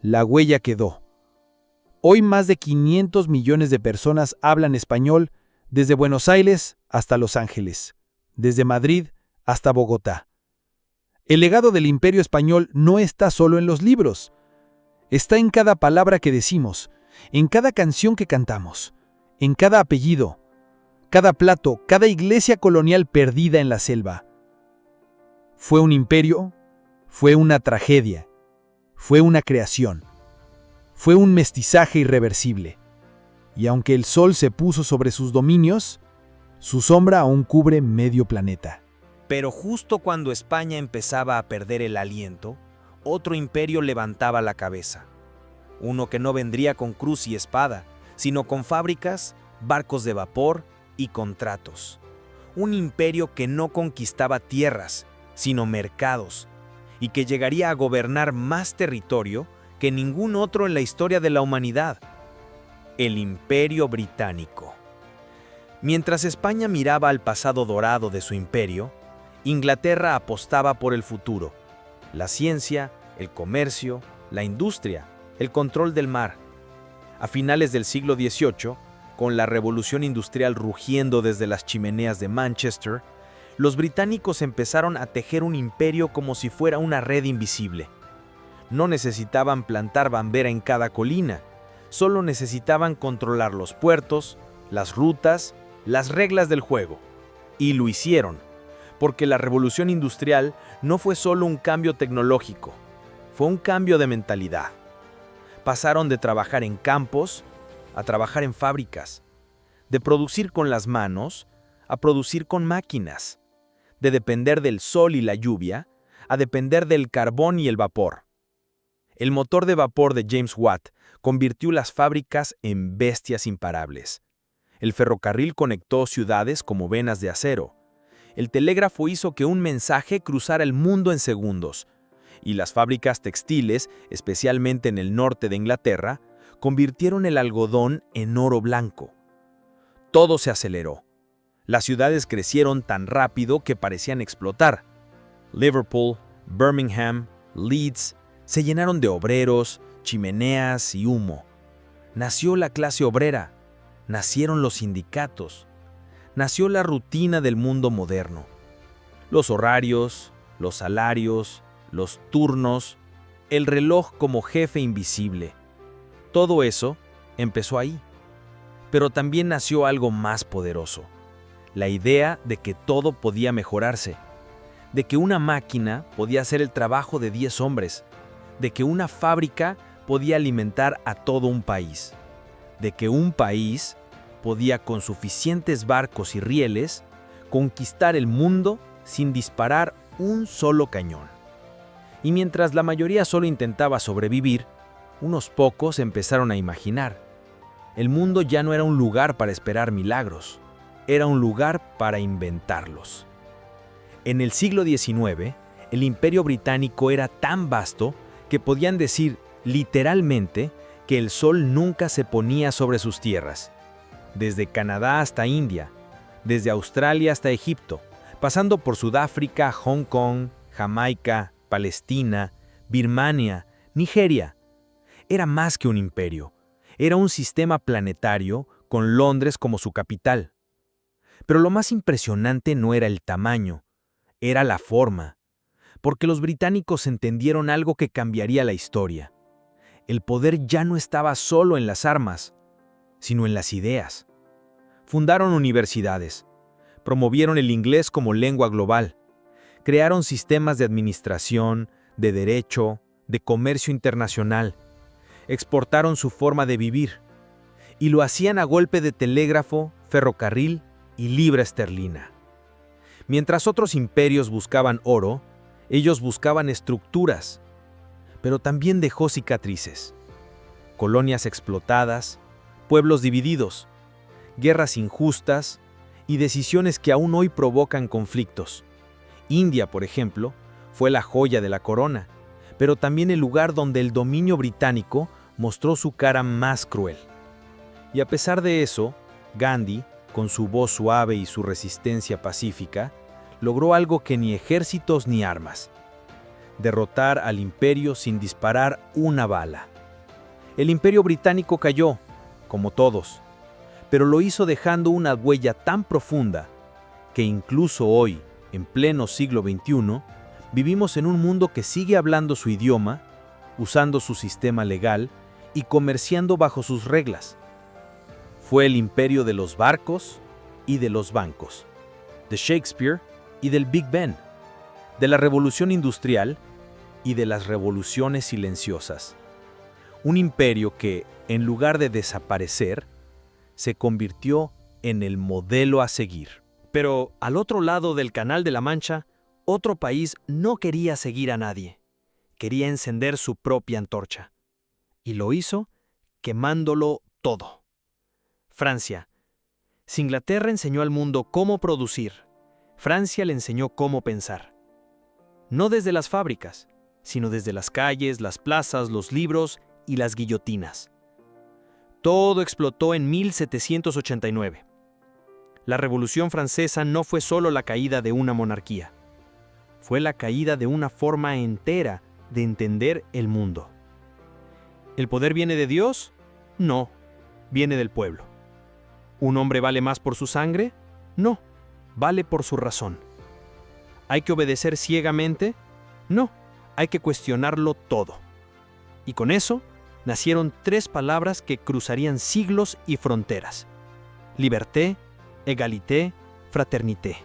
La huella quedó. Hoy más de 500 millones de personas hablan español, desde Buenos Aires hasta Los Ángeles, desde Madrid hasta Bogotá. El legado del Imperio Español no está solo en los libros. Está en cada palabra que decimos, en cada canción que cantamos, en cada apellido, cada plato, cada iglesia colonial perdida en la selva. Fue un imperio, fue una tragedia, fue una creación, fue un mestizaje irreversible. Y aunque el sol se puso sobre sus dominios, su sombra aún cubre medio planeta. Pero justo cuando España empezaba a perder el aliento, otro imperio levantaba la cabeza. Uno que no vendría con cruz y espada, sino con fábricas, barcos de vapor y contratos. Un imperio que no conquistaba tierras, sino mercados, y que llegaría a gobernar más territorio que ningún otro en la historia de la humanidad: el Imperio Británico. Mientras España miraba al pasado dorado de su imperio, Inglaterra apostaba por el futuro: la ciencia, el comercio, la industria, el control del mar. A finales del siglo XVIII, con la revolución industrial rugiendo desde las chimeneas de Manchester, los británicos empezaron a tejer un imperio como si fuera una red invisible. No necesitaban plantar bandera en cada colina, solo necesitaban controlar los puertos, las rutas, las reglas del juego. Y lo hicieron, porque la revolución industrial no fue solo un cambio tecnológico, fue un cambio de mentalidad. Pasaron de trabajar en campos a trabajar en fábricas, de producir con las manos a producir con máquinas, de depender del sol y la lluvia a depender del carbón y el vapor. El motor de vapor de James Watt convirtió las fábricas en bestias imparables. El ferrocarril conectó ciudades como venas de acero. El telégrafo hizo que un mensaje cruzara el mundo en segundos. Y las fábricas textiles, especialmente en el norte de Inglaterra, convirtieron el algodón en oro blanco. Todo se aceleró. Las ciudades crecieron tan rápido que parecían explotar. Liverpool, Birmingham, Leeds se llenaron de obreros, chimeneas y humo. Nació la clase obrera, nacieron los sindicatos, nació la rutina del mundo moderno. Los horarios, los salarios, los turnos, el reloj como jefe invisible. Todo eso empezó ahí. Pero también nació algo más poderoso: la idea de que todo podía mejorarse, de que una máquina podía hacer el trabajo de 10 hombres, de que una fábrica podía alimentar a todo un país, de que un país podía con suficientes barcos y rieles conquistar el mundo sin disparar un solo cañón. Y mientras la mayoría solo intentaba sobrevivir, unos pocos empezaron a imaginar. El mundo ya no era un lugar para esperar milagros, era un lugar para inventarlos. En el siglo XIX, el Imperio Británico era tan vasto que podían decir literalmente que el sol nunca se ponía sobre sus tierras. Desde Canadá hasta India, desde Australia hasta Egipto, pasando por Sudáfrica, Hong Kong, Jamaica, Palestina, Birmania, Nigeria. Era más que un imperio, era un sistema planetario con Londres como su capital. Pero lo más impresionante no era el tamaño, era la forma, porque los británicos entendieron algo que cambiaría la historia. El poder ya no estaba solo en las armas, sino en las ideas. Fundaron universidades, promovieron el inglés como lengua global, crearon sistemas de administración, de derecho, de comercio internacional, exportaron su forma de vivir, y lo hacían a golpe de telégrafo, ferrocarril y libra esterlina. Mientras otros imperios buscaban oro, ellos buscaban estructuras, pero también dejó cicatrices. Colonias explotadas, pueblos divididos, guerras injustas y decisiones que aún hoy provocan conflictos. India, por ejemplo, fue la joya de la corona, pero también el lugar donde el dominio británico mostró su cara más cruel. Y a pesar de eso, Gandhi, con su voz suave y su resistencia pacífica, logró algo que ni ejércitos ni armas: derrotar al imperio sin disparar una bala. El imperio británico cayó, como todos, pero lo hizo dejando una huella tan profunda que incluso hoy, en pleno siglo XXI, vivimos en un mundo que sigue hablando su idioma, usando su sistema legal y comerciando bajo sus reglas. Fue el imperio de los barcos y de los bancos, de Shakespeare y del Big Ben, de la revolución industrial y de las revoluciones silenciosas. Un imperio que, en lugar de desaparecer, se convirtió en el modelo a seguir. Pero al otro lado del Canal de la Mancha, otro país no quería seguir a nadie. Quería encender su propia antorcha. Y lo hizo quemándolo todo. Francia. Si Inglaterra enseñó al mundo cómo producir, Francia le enseñó cómo pensar. No desde las fábricas, sino desde las calles, las plazas, los libros y las guillotinas. Todo explotó en 1789. La Revolución Francesa no fue solo la caída de una monarquía. Fue la caída de una forma entera de entender el mundo. ¿El poder viene de Dios? No, viene del pueblo. ¿Un hombre vale más por su sangre? No, vale por su razón. ¿Hay que obedecer ciegamente? No, hay que cuestionarlo todo. Y con eso nacieron 3 palabras que cruzarían siglos y fronteras: liberté, égalité, fraternité.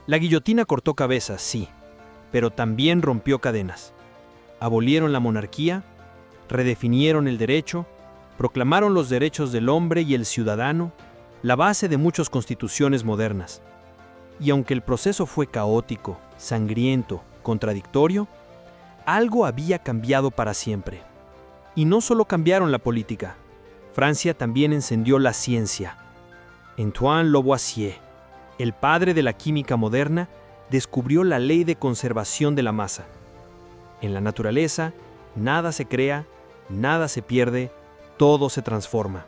La guillotina cortó cabezas, sí, pero también rompió cadenas. Abolieron la monarquía, redefinieron el derecho, proclamaron los derechos del hombre y el ciudadano, la base de muchas constituciones modernas. Y aunque el proceso fue caótico, sangriento, contradictorio, algo había cambiado para siempre. Y no solo cambiaron la política, Francia también encendió la ciencia. Antoine Lavoisier, el padre de la química moderna, descubrió la ley de conservación de la masa. En la naturaleza, nada se crea, nada se pierde, todo se transforma.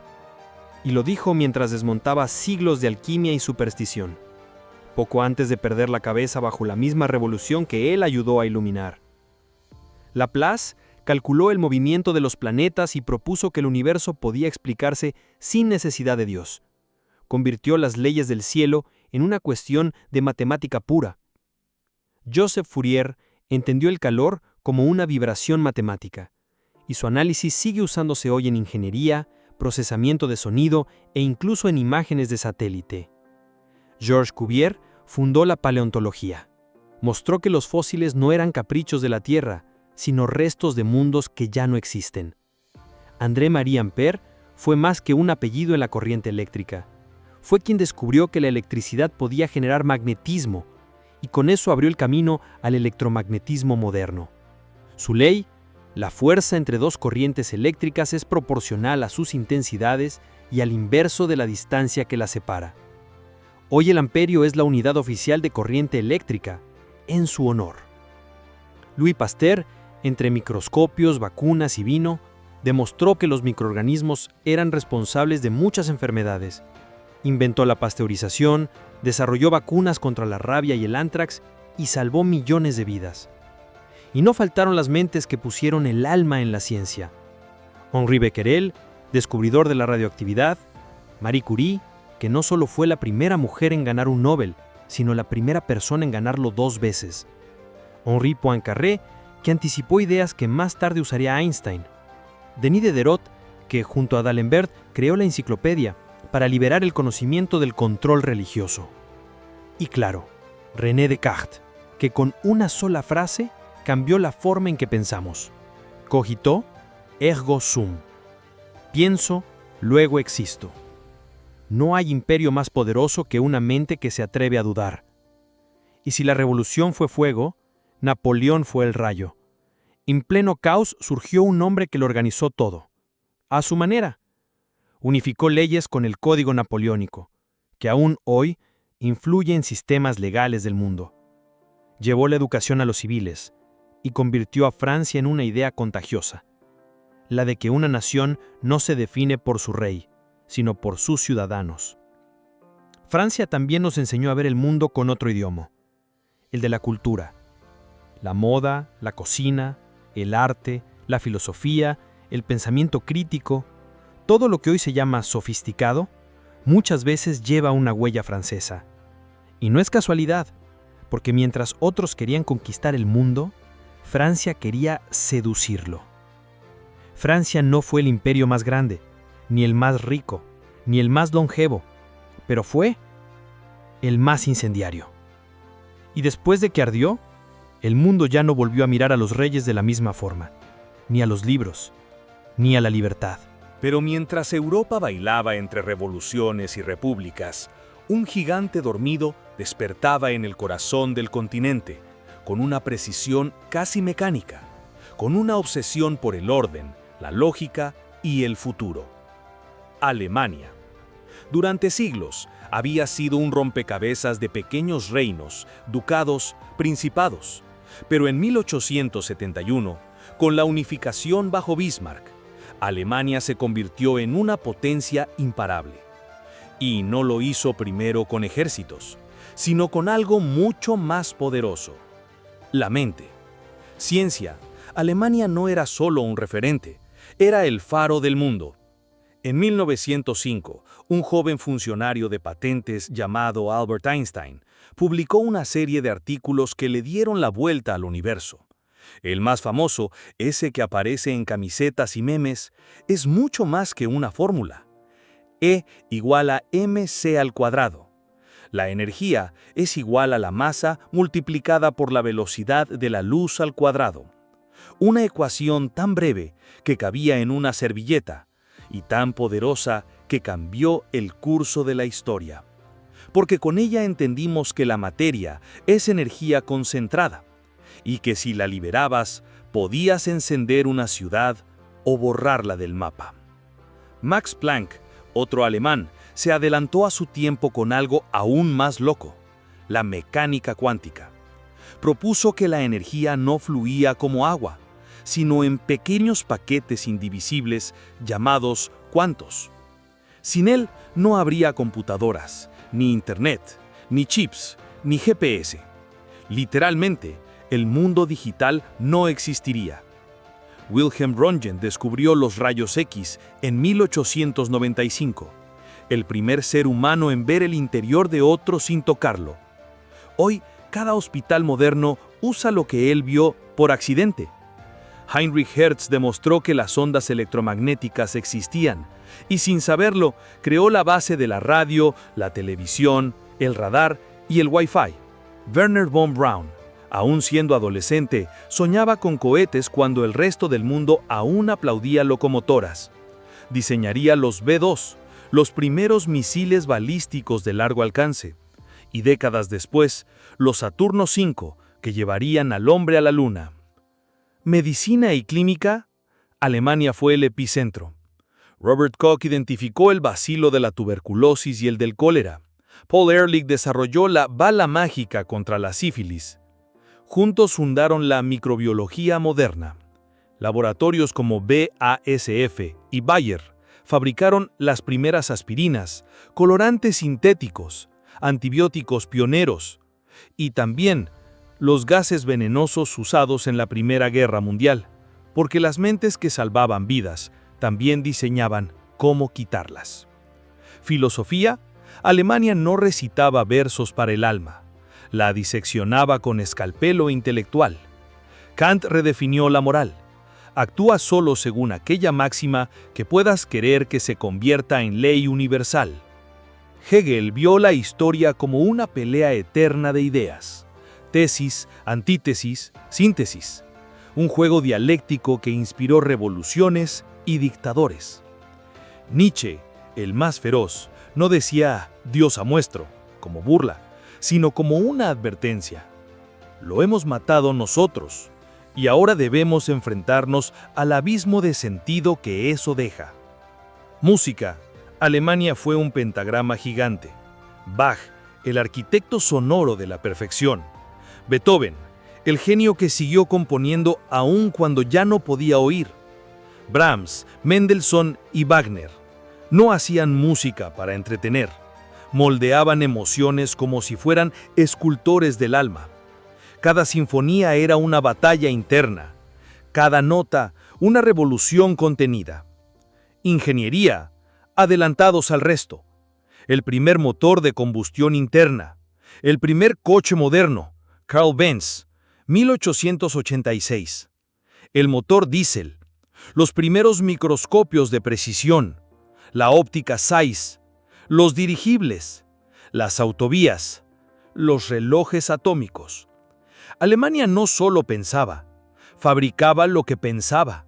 Y lo dijo mientras desmontaba siglos de alquimia y superstición, poco antes de perder la cabeza bajo la misma revolución que él ayudó a iluminar. Laplace calculó el movimiento de los planetas y propuso que el universo podía explicarse sin necesidad de Dios. Convirtió las leyes del cielo en una cuestión de matemática pura. Joseph Fourier entendió el calor como una vibración matemática, y su análisis sigue usándose hoy en ingeniería, procesamiento de sonido e incluso en imágenes de satélite. Georges Cuvier fundó la paleontología. Mostró que los fósiles no eran caprichos de la Tierra, sino restos de mundos que ya no existen. André-Marie Ampère fue más que un apellido en la corriente eléctrica. Fue quien descubrió que la electricidad podía generar magnetismo, y con eso abrió el camino al electromagnetismo moderno. Su ley, la fuerza entre dos corrientes eléctricas es proporcional a sus intensidades y al inverso de la distancia que las separa. Hoy el amperio es la unidad oficial de corriente eléctrica, en su honor. Louis Pasteur, entre microscopios, vacunas y vino, demostró que los microorganismos eran responsables de muchas enfermedades. Inventó la pasteurización, desarrolló vacunas contra la rabia y el ántrax y salvó millones de vidas. Y no faltaron las mentes que pusieron el alma en la ciencia. Henri Becquerel, descubridor de la radioactividad; Marie Curie, que no solo fue la primera mujer en ganar un Nobel, sino la primera persona en ganarlo 2 veces; Henri Poincaré, que anticipó ideas que más tarde usaría Einstein; Denis Diderot, que junto a D'Alembert creó la enciclopedia para liberar el conocimiento del control religioso. Y claro, René Descartes, que con una sola frase cambió la forma en que pensamos. Cogito, ergo sum. Pienso, luego existo. No hay imperio más poderoso que una mente que se atreve a dudar. Y si la revolución fue fuego, Napoleón fue el rayo. En pleno caos surgió un hombre que lo organizó todo, a su manera. Unificó leyes con el Código Napoleónico, que aún hoy influye en sistemas legales del mundo. Llevó la educación a los civiles y convirtió a Francia en una idea contagiosa, la de que una nación no se define por su rey, sino por sus ciudadanos. Francia también nos enseñó a ver el mundo con otro idioma, el de la cultura. La moda, la cocina, el arte, la filosofía, el pensamiento crítico, todo lo que hoy se llama sofisticado, muchas veces lleva una huella francesa. Y no es casualidad, porque mientras otros querían conquistar el mundo, Francia quería seducirlo. Francia no fue el imperio más grande, ni el más rico, ni el más longevo, pero fue el más incendiario. Y después de que ardió, el mundo ya no volvió a mirar a los reyes de la misma forma, ni a los libros, ni a la libertad. Pero mientras Europa bailaba entre revoluciones y repúblicas, un gigante dormido despertaba en el corazón del continente, con una precisión casi mecánica, con una obsesión por el orden, la lógica y el futuro. Alemania. Durante siglos había sido un rompecabezas de pequeños reinos, ducados, principados. Pero en 1871, con la unificación bajo Bismarck, Alemania se convirtió en una potencia imparable. Y no lo hizo primero con ejércitos, sino con algo mucho más poderoso: la mente. Ciencia. Alemania no era solo un referente, era el faro del mundo. En 1905, un joven funcionario de patentes llamado Albert Einstein publicó una serie de artículos que le dieron la vuelta al universo. El más famoso, ese que aparece en camisetas y memes, es mucho más que una fórmula. E igual a mc². La energía es igual a la masa multiplicada por la velocidad de la luz al cuadrado. Una ecuación tan breve que cabía en una servilleta y tan poderosa que cambió el curso de la historia. Porque con ella entendimos que la materia es energía concentrada y que si la liberabas, podías encender una ciudad o borrarla del mapa. Max Planck, otro alemán, se adelantó a su tiempo con algo aún más loco: la mecánica cuántica. Propuso que la energía no fluía como agua, sino en pequeños paquetes indivisibles llamados cuantos. Sin él no habría computadoras, ni internet, ni chips, ni GPS. Literalmente, el mundo digital no existiría. Wilhelm Röntgen descubrió los rayos X en 1895, el primer ser humano en ver el interior de otro sin tocarlo. Hoy, cada hospital moderno usa lo que él vio por accidente. Heinrich Hertz demostró que las ondas electromagnéticas existían, y sin saberlo, creó la base de la radio, la televisión, el radar y el Wi-Fi. Werner von Braun, aún siendo adolescente, soñaba con cohetes cuando el resto del mundo aún aplaudía locomotoras. diseñaría los B-2, los primeros misiles balísticos de largo alcance, y décadas después, los Saturno V, que llevarían al hombre a la Luna. Medicina y clínica, Alemania fue el epicentro. Robert Koch identificó el bacilo de la tuberculosis y el del cólera. Paul Ehrlich desarrolló la bala mágica contra la sífilis. Juntos fundaron la microbiología moderna. Laboratorios como BASF y Bayer fabricaron las primeras aspirinas, colorantes sintéticos, antibióticos pioneros y también los gases venenosos usados en la Primera Guerra Mundial, porque las mentes que salvaban vidas también diseñaban cómo quitarlas. Filosofía, Alemania no recitaba versos para el alma, la diseccionaba con escalpelo intelectual. Kant redefinió la moral. Actúa solo según aquella máxima que puedas querer que se convierta en ley universal. Hegel vio la historia como una pelea eterna de ideas. Tesis, antítesis, síntesis. Un juego dialéctico que inspiró revoluciones y dictadores. Nietzsche, el más feroz, no decía «Dios a muestro», como burla, sino como una advertencia. Lo hemos matado nosotros, y ahora debemos enfrentarnos al abismo de sentido que eso deja. Música. Alemania fue un pentagrama gigante. Bach, el arquitecto sonoro de la perfección. Beethoven, el genio que siguió componiendo aún cuando ya no podía oír. Brahms, Mendelssohn y Wagner no hacían música para entretener. Moldeaban emociones como si fueran escultores del alma. Cada sinfonía era una batalla interna, cada nota una revolución contenida. Ingeniería, adelantados al resto. El primer motor de combustión interna, el primer coche moderno, Carl Benz, 1886. El motor diésel, los primeros microscopios de precisión, la óptica Zeiss, los dirigibles, las autovías, los relojes atómicos. Alemania no solo pensaba, fabricaba lo que pensaba.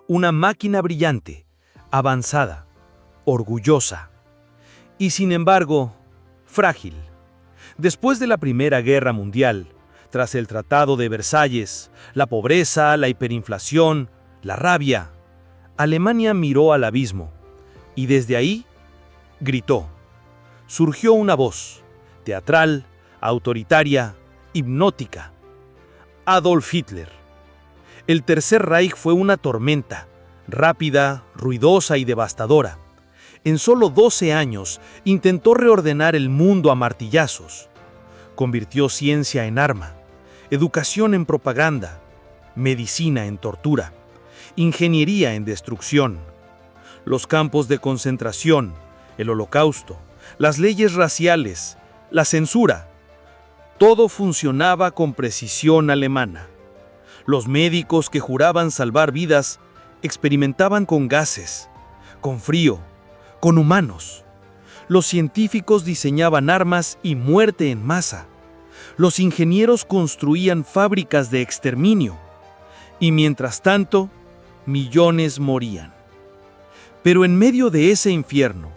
Una máquina brillante, avanzada, orgullosa. Y sin embargo, frágil. Después de la Primera Guerra Mundial, tras el Tratado de Versalles, la pobreza, la hiperinflación, la rabia, Alemania miró al abismo y desde ahí gritó. Surgió una voz, teatral, autoritaria, hipnótica. Adolf Hitler. El Tercer Reich fue una tormenta, rápida, ruidosa y devastadora. En solo 12 años intentó reordenar el mundo a martillazos. Convirtió ciencia en arma, educación en propaganda, medicina en tortura, ingeniería en destrucción. Los campos de concentración, el holocausto, las leyes raciales, la censura. Todo funcionaba con precisión alemana. Los médicos que juraban salvar vidas experimentaban con gases, con frío, con humanos. Los científicos diseñaban armas y muerte en masa. Los ingenieros construían fábricas de exterminio. Y mientras tanto, millones morían. Pero en medio de ese infierno,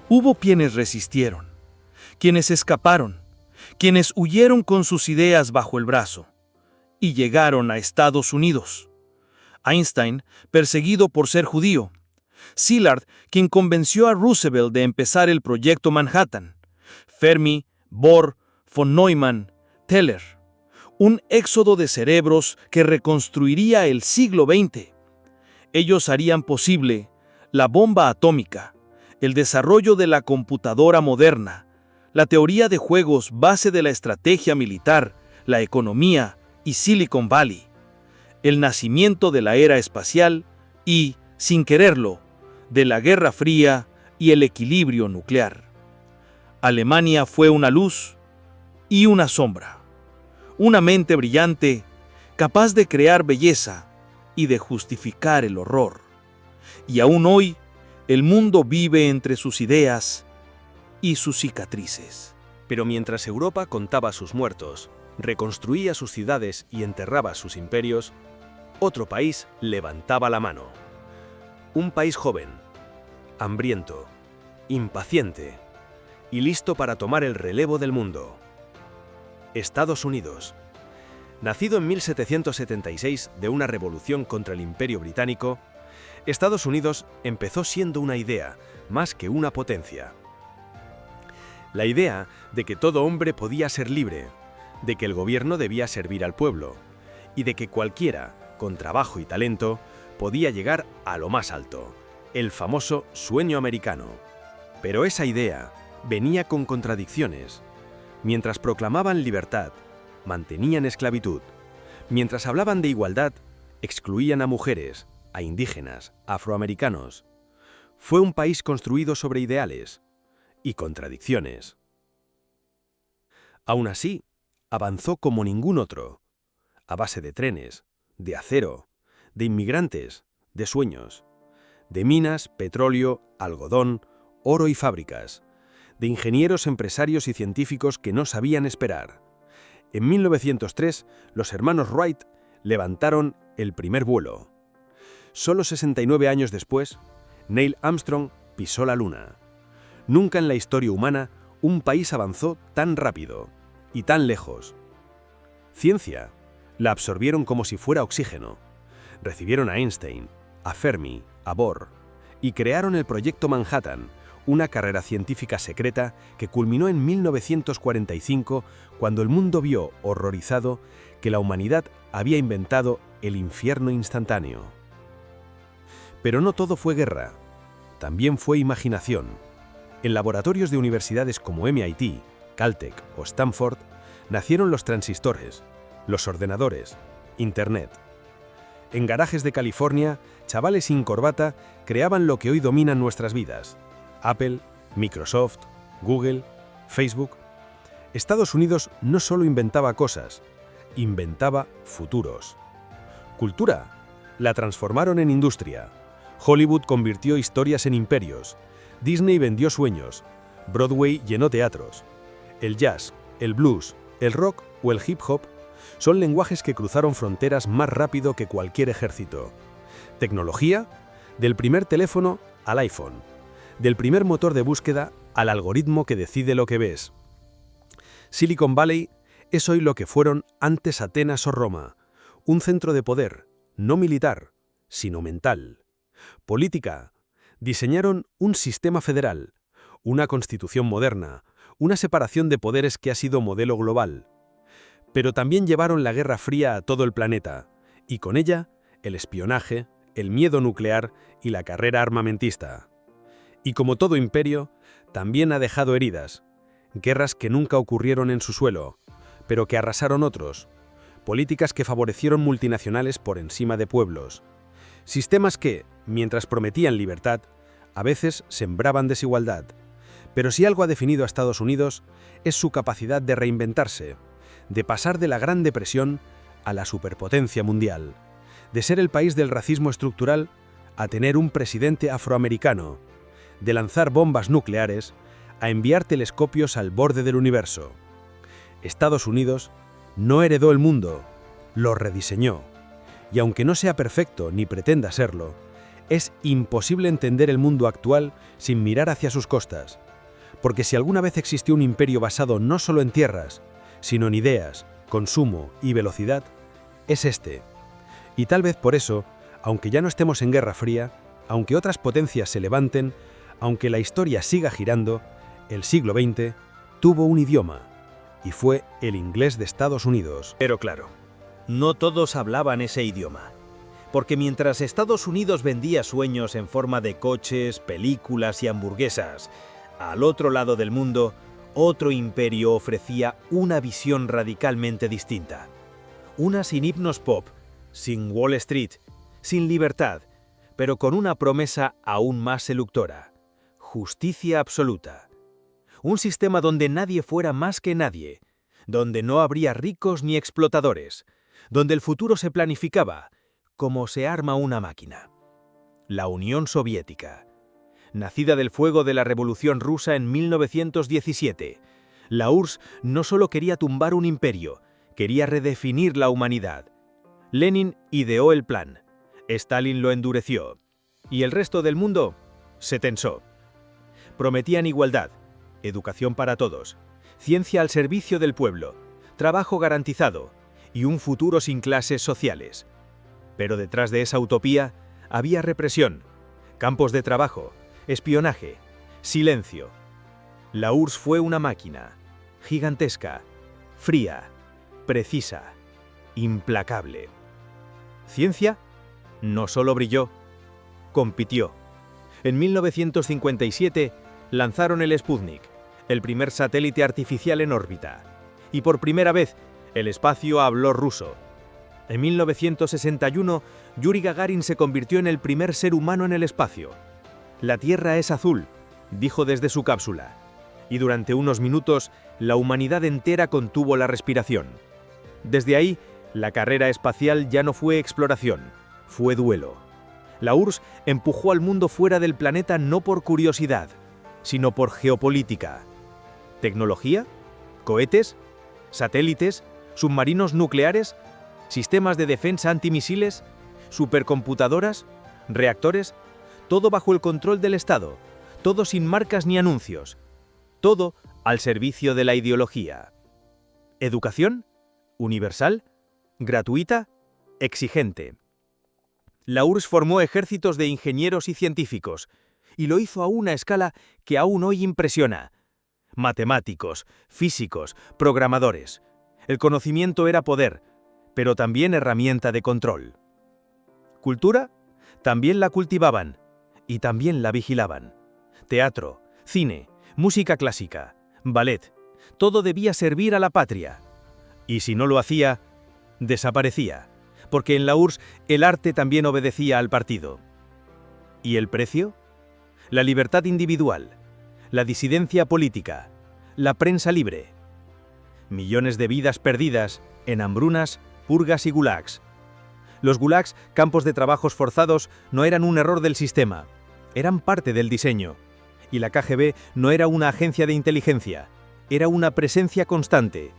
hubo quienes resistieron, quienes escaparon, quienes huyeron con sus ideas bajo el brazo y llegaron a Estados Unidos. Einstein, perseguido por ser judío. Szilard, quien convenció a Roosevelt de empezar el proyecto Manhattan. Fermi, Bohr, von Neumann, Teller. Un éxodo de cerebros que reconstruiría el siglo XX. Ellos harían posible la bomba atómica, el desarrollo de la computadora moderna, la teoría de juegos base de la estrategia militar, la economía y Silicon Valley, el nacimiento de la era espacial y, sin quererlo, de la Guerra Fría y el equilibrio nuclear. Alemania fue una luz y una sombra, una mente brillante, capaz de crear belleza y de justificar el horror. Y aún hoy, el mundo vive entre sus ideas y sus cicatrices. Pero mientras Europa contaba sus muertos, reconstruía sus ciudades y enterraba sus imperios, otro país levantaba la mano. Un país joven, hambriento, impaciente y listo para tomar el relevo del mundo. Estados Unidos. Nacido en 1776 de una revolución contra el Imperio Británico, Estados Unidos empezó siendo una idea, más que una potencia. La idea de que todo hombre podía ser libre, de que el gobierno debía servir al pueblo, y de que cualquiera, con trabajo y talento, podía llegar a lo más alto, el famoso sueño americano. Pero esa idea venía con contradicciones. Mientras proclamaban libertad, mantenían esclavitud. Mientras hablaban de igualdad, excluían a mujeres, a indígenas, afroamericanos. Fue un país construido sobre ideales y contradicciones. Aún así, avanzó como ningún otro, a base de trenes, de acero, de inmigrantes, de sueños, de minas, petróleo, algodón, oro y fábricas, de ingenieros, empresarios y científicos que no sabían esperar. En 1903, los hermanos Wright levantaron el primer vuelo. Solo 69 años después, Neil Armstrong pisó la Luna. Nunca en la historia humana un país avanzó tan rápido y tan lejos. Ciencia la absorbieron como si fuera oxígeno. Recibieron a Einstein, a Fermi, a Bohr, y crearon el Proyecto Manhattan, una carrera científica secreta que culminó en 1945 cuando el mundo vio, horrorizado, que la humanidad había inventado el infierno instantáneo. Pero no todo fue guerra, también fue imaginación. En laboratorios de universidades como MIT, Caltech o Stanford, nacieron los transistores, los ordenadores, Internet. En garajes de California, chavales sin corbata creaban lo que hoy dominan nuestras vidas. Apple, Microsoft, Google, Facebook. Estados Unidos no solo inventaba cosas, inventaba futuros. Cultura la transformaron en industria. Hollywood convirtió historias en imperios. Disney vendió sueños. Broadway llenó teatros. El jazz, el blues, el rock o el hip hop son lenguajes que cruzaron fronteras más rápido que cualquier ejército. Tecnología, del primer teléfono al iPhone. Del primer motor de búsqueda al algoritmo que decide lo que ves. Silicon Valley es hoy lo que fueron antes Atenas o Roma, un centro de poder, no militar, sino mental. Política, diseñaron un sistema federal, una constitución moderna, una separación de poderes que ha sido modelo global. Pero también llevaron la Guerra Fría a todo el planeta, y con ella, el espionaje, el miedo nuclear y la carrera armamentista. Y como todo imperio, también ha dejado heridas, guerras que nunca ocurrieron en su suelo, pero que arrasaron otros, políticas que favorecieron multinacionales por encima de pueblos, sistemas que, mientras prometían libertad, a veces sembraban desigualdad. Pero si algo ha definido a Estados Unidos, es su capacidad de reinventarse, de pasar de la Gran Depresión a la superpotencia mundial, de ser el país del racismo estructural a tener un presidente afroamericano, de lanzar bombas nucleares a enviar telescopios al borde del universo. Estados Unidos no heredó el mundo, lo rediseñó. Y aunque no sea perfecto ni pretenda serlo, es imposible entender el mundo actual sin mirar hacia sus costas. Porque si alguna vez existió un imperio basado no solo en tierras, sino en ideas, consumo y velocidad, es este. Y tal vez por eso, aunque ya no estemos en Guerra Fría, aunque otras potencias se levanten, aunque la historia siga girando, el siglo XX tuvo un idioma, y fue el inglés de Estados Unidos. Pero claro, no todos hablaban ese idioma. Porque mientras Estados Unidos vendía sueños en forma de coches, películas y hamburguesas, al otro lado del mundo, otro imperio ofrecía una visión radicalmente distinta. Una sin himnos pop, sin Wall Street, sin libertad, pero con una promesa aún más seductora: justicia absoluta. Un sistema donde nadie fuera más que nadie, donde no habría ricos ni explotadores, donde el futuro se planificaba como se arma una máquina. La Unión Soviética. Nacida del fuego de la Revolución Rusa en 1917, la URSS no solo quería tumbar un imperio, quería redefinir la humanidad. Lenin ideó el plan, Stalin lo endureció, y el resto del mundo se tensó. Prometían igualdad, educación para todos, ciencia al servicio del pueblo, trabajo garantizado y un futuro sin clases sociales. Pero detrás de esa utopía había represión, campos de trabajo, espionaje, silencio. La URSS fue una máquina, gigantesca, fría, precisa, implacable. Ciencia no solo brilló, compitió. En 1957 lanzaron el Sputnik, el primer satélite artificial en órbita. Y por primera vez, el espacio habló ruso. En 1961, Yuri Gagarin se convirtió en el primer ser humano en el espacio. La Tierra es azul, dijo desde su cápsula. Y durante unos minutos, la humanidad entera contuvo la respiración. Desde ahí, la carrera espacial ya no fue exploración, fue duelo. La URSS empujó al mundo fuera del planeta no por curiosidad, sino por geopolítica. ¿Tecnología? ¿Cohetes? ¿Satélites? ¿Submarinos nucleares? ¿Sistemas de defensa antimisiles? ¿Supercomputadoras? ¿Reactores? Todo bajo el control del Estado, todo sin marcas ni anuncios, todo al servicio de la ideología. ¿Educación? ¿Universal? ¿Gratuita? ¿Exigente? La URSS formó ejércitos de ingenieros y científicos, y lo hizo a una escala que aún hoy impresiona. Matemáticos, físicos, programadores. El conocimiento era poder, pero también herramienta de control. ¿Cultura? También la cultivaban, y también la vigilaban. Teatro, cine, música clásica, ballet, todo debía servir a la patria. Y si no lo hacía, desaparecía, porque en la URSS el arte también obedecía al partido. ¿Y el precio? La libertad individual, la disidencia política, la prensa libre. Millones de vidas perdidas en hambrunas, purgas y gulags. Los gulags, campos de trabajos forzados, no eran un error del sistema, eran parte del diseño. Y la KGB no era una agencia de inteligencia, era una presencia constante,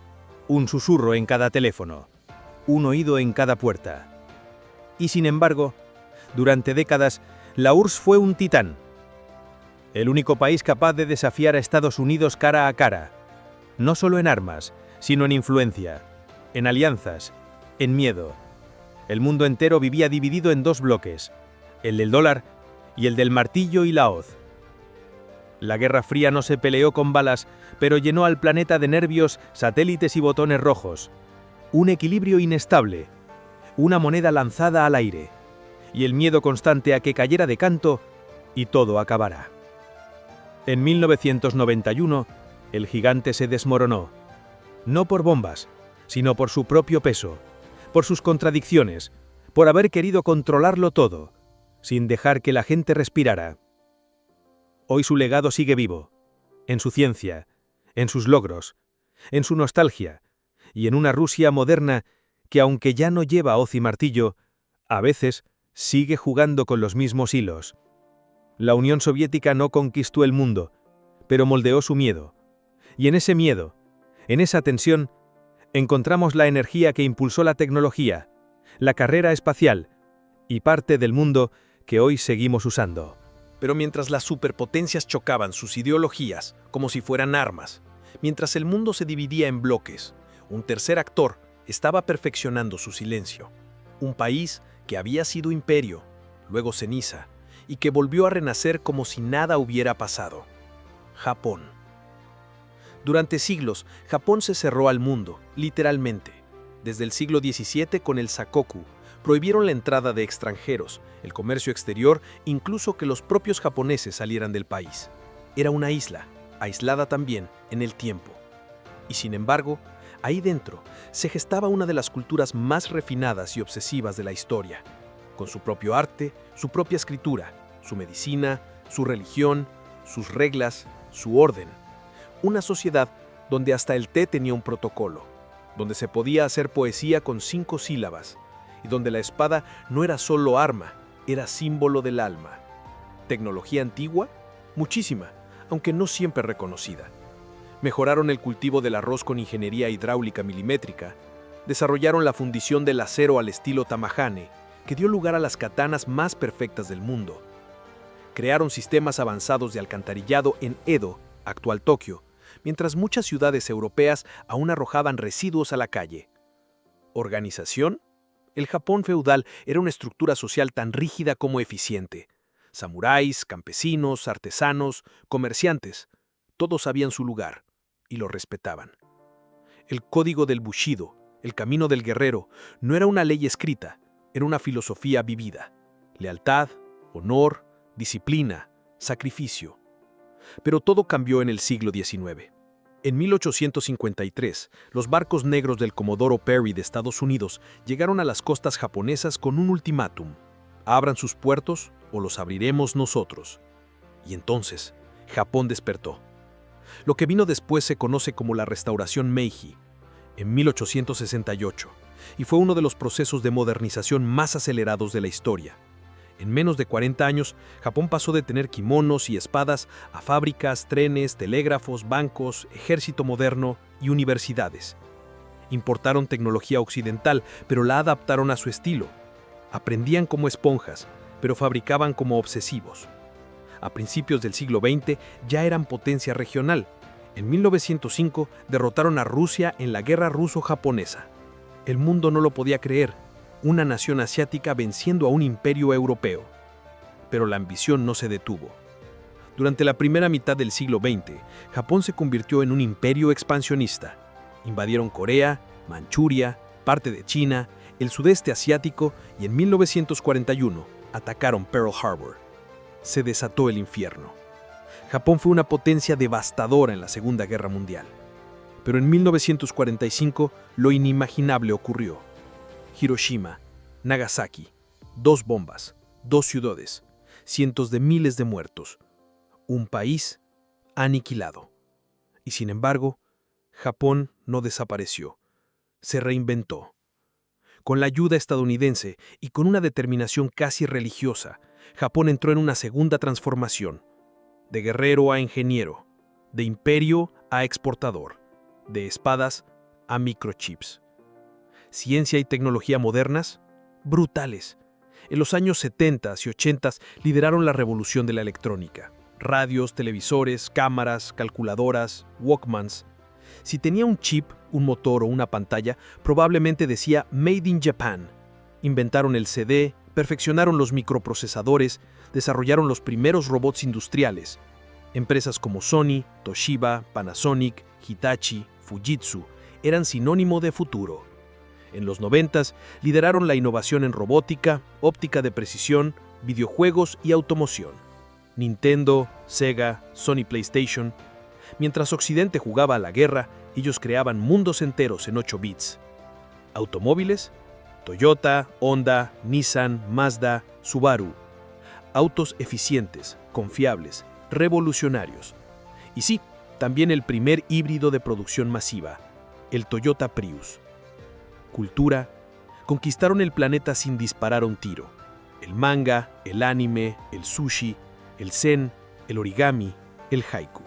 un susurro en cada teléfono, un oído en cada puerta. Y sin embargo, durante décadas, la URSS fue un titán. El único país capaz de desafiar a Estados Unidos cara a cara, no solo en armas, sino en influencia, en alianzas, en miedo. El mundo entero vivía dividido en dos bloques, el del dólar y el del martillo y la hoz. La Guerra Fría no se peleó con balas, pero llenó al planeta de nervios, satélites y botones rojos. Un equilibrio inestable, una moneda lanzada al aire, y el miedo constante a que cayera de canto y todo acabara. En 1991, el gigante se desmoronó, no por bombas, sino por su propio peso, por sus contradicciones, por haber querido controlarlo todo, sin dejar que la gente respirara. Hoy su legado sigue vivo, en su ciencia, en sus logros, en su nostalgia, y en una Rusia moderna que, aunque ya no lleva hoz y martillo, a veces sigue jugando con los mismos hilos. La Unión Soviética no conquistó el mundo, pero moldeó su miedo. Y en ese miedo, en esa tensión, encontramos la energía que impulsó la tecnología, la carrera espacial y parte del mundo que hoy seguimos usando. Pero mientras las superpotencias chocaban sus ideologías como si fueran armas, mientras el mundo se dividía en bloques, un tercer actor estaba perfeccionando su silencio. Un país que había sido imperio, luego ceniza, y que volvió a renacer como si nada hubiera pasado. Japón. Durante siglos, Japón se cerró al mundo, literalmente. Desde el siglo XVII con el Sakoku, prohibieron la entrada de extranjeros, el comercio exterior, incluso que los propios japoneses salieran del país. Era una isla, aislada también en el tiempo. Y sin embargo, ahí dentro se gestaba una de las culturas más refinadas y obsesivas de la historia, con su propio arte, su propia escritura, su medicina, su religión, sus reglas, su orden. Una sociedad donde hasta el té tenía un protocolo, donde se podía hacer poesía con 5 sílabas, y donde la espada no era solo arma, era símbolo del alma. ¿Tecnología antigua? Muchísima, aunque no siempre reconocida. Mejoraron el cultivo del arroz con ingeniería hidráulica milimétrica, desarrollaron la fundición del acero al estilo Tamahane, que dio lugar a las katanas más perfectas del mundo. Crearon sistemas avanzados de alcantarillado en Edo, actual Tokio, mientras muchas ciudades europeas aún arrojaban residuos a la calle. Organización. El Japón feudal era una estructura social tan rígida como eficiente. Samuráis, campesinos, artesanos, comerciantes, todos sabían su lugar y lo respetaban. El código del Bushido, el camino del guerrero, no era una ley escrita, era una filosofía vivida. Lealtad, honor, disciplina, sacrificio. Pero todo cambió en el siglo XIX. En 1853, los barcos negros del Comodoro Perry de Estados Unidos llegaron a las costas japonesas con un ultimátum: abran sus puertos o los abriremos nosotros. Y entonces, Japón despertó. Lo que vino después se conoce como la Restauración Meiji, en 1868, y fue uno de los procesos de modernización más acelerados de la historia. En menos de 40 años, Japón pasó de tener kimonos y espadas a fábricas, trenes, telégrafos, bancos, ejército moderno y universidades. Importaron tecnología occidental, pero la adaptaron a su estilo. Aprendían como esponjas, pero fabricaban como obsesivos. A principios del siglo XX ya eran potencia regional. En 1905 derrotaron a Rusia en la guerra ruso-japonesa. El mundo no lo podía creer. Una nación asiática venciendo a un imperio europeo. Pero la ambición no se detuvo. Durante la primera mitad del siglo XX, Japón se convirtió en un imperio expansionista. Invadieron Corea, Manchuria, parte de China, el sudeste asiático y en 1941 atacaron Pearl Harbor. Se desató el infierno. Japón fue una potencia devastadora en la Segunda Guerra Mundial. Pero en 1945 lo inimaginable ocurrió. Hiroshima, Nagasaki, 2 bombas, 2 ciudades, cientos de miles de muertos. Un país aniquilado. Y sin embargo, Japón no desapareció. Se reinventó. Con la ayuda estadounidense y con una determinación casi religiosa, Japón entró en una segunda transformación. De guerrero a ingeniero, de imperio a exportador, de espadas a microchips. Ciencia y tecnología modernas, brutales. En los años 70 y 80 lideraron la revolución de la electrónica. Radios, televisores, cámaras, calculadoras, Walkmans. Si tenía un chip, un motor o una pantalla, probablemente decía Made in Japan. Inventaron el CD, perfeccionaron los microprocesadores, desarrollaron los primeros robots industriales. Empresas como Sony, Toshiba, Panasonic, Hitachi, Fujitsu eran sinónimo de futuro. En los 90s lideraron la innovación en robótica, óptica de precisión, videojuegos y automoción. Nintendo, Sega, Sony PlayStation. Mientras Occidente jugaba a la guerra, ellos creaban mundos enteros en 8 bits. Automóviles, Toyota, Honda, Nissan, Mazda, Subaru. Autos eficientes, confiables, revolucionarios. Y sí, también el primer híbrido de producción masiva, el Toyota Prius. Cultura, conquistaron el planeta sin disparar un tiro. El manga, el anime, el sushi, el zen, el origami, el haiku.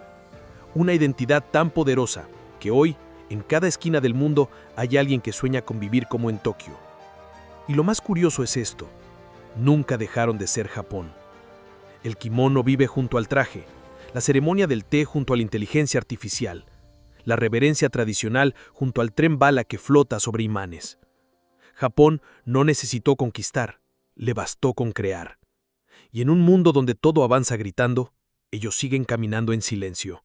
Una identidad tan poderosa que hoy, en cada esquina del mundo, hay alguien que sueña con vivir como en Tokio. Y lo más curioso es esto: nunca dejaron de ser Japón. El kimono vive junto al traje, la ceremonia del té junto a la inteligencia artificial, la reverencia tradicional junto al tren bala que flota sobre imanes. Japón no necesitó conquistar, le bastó con crear. Y en un mundo donde todo avanza gritando, ellos siguen caminando en silencio,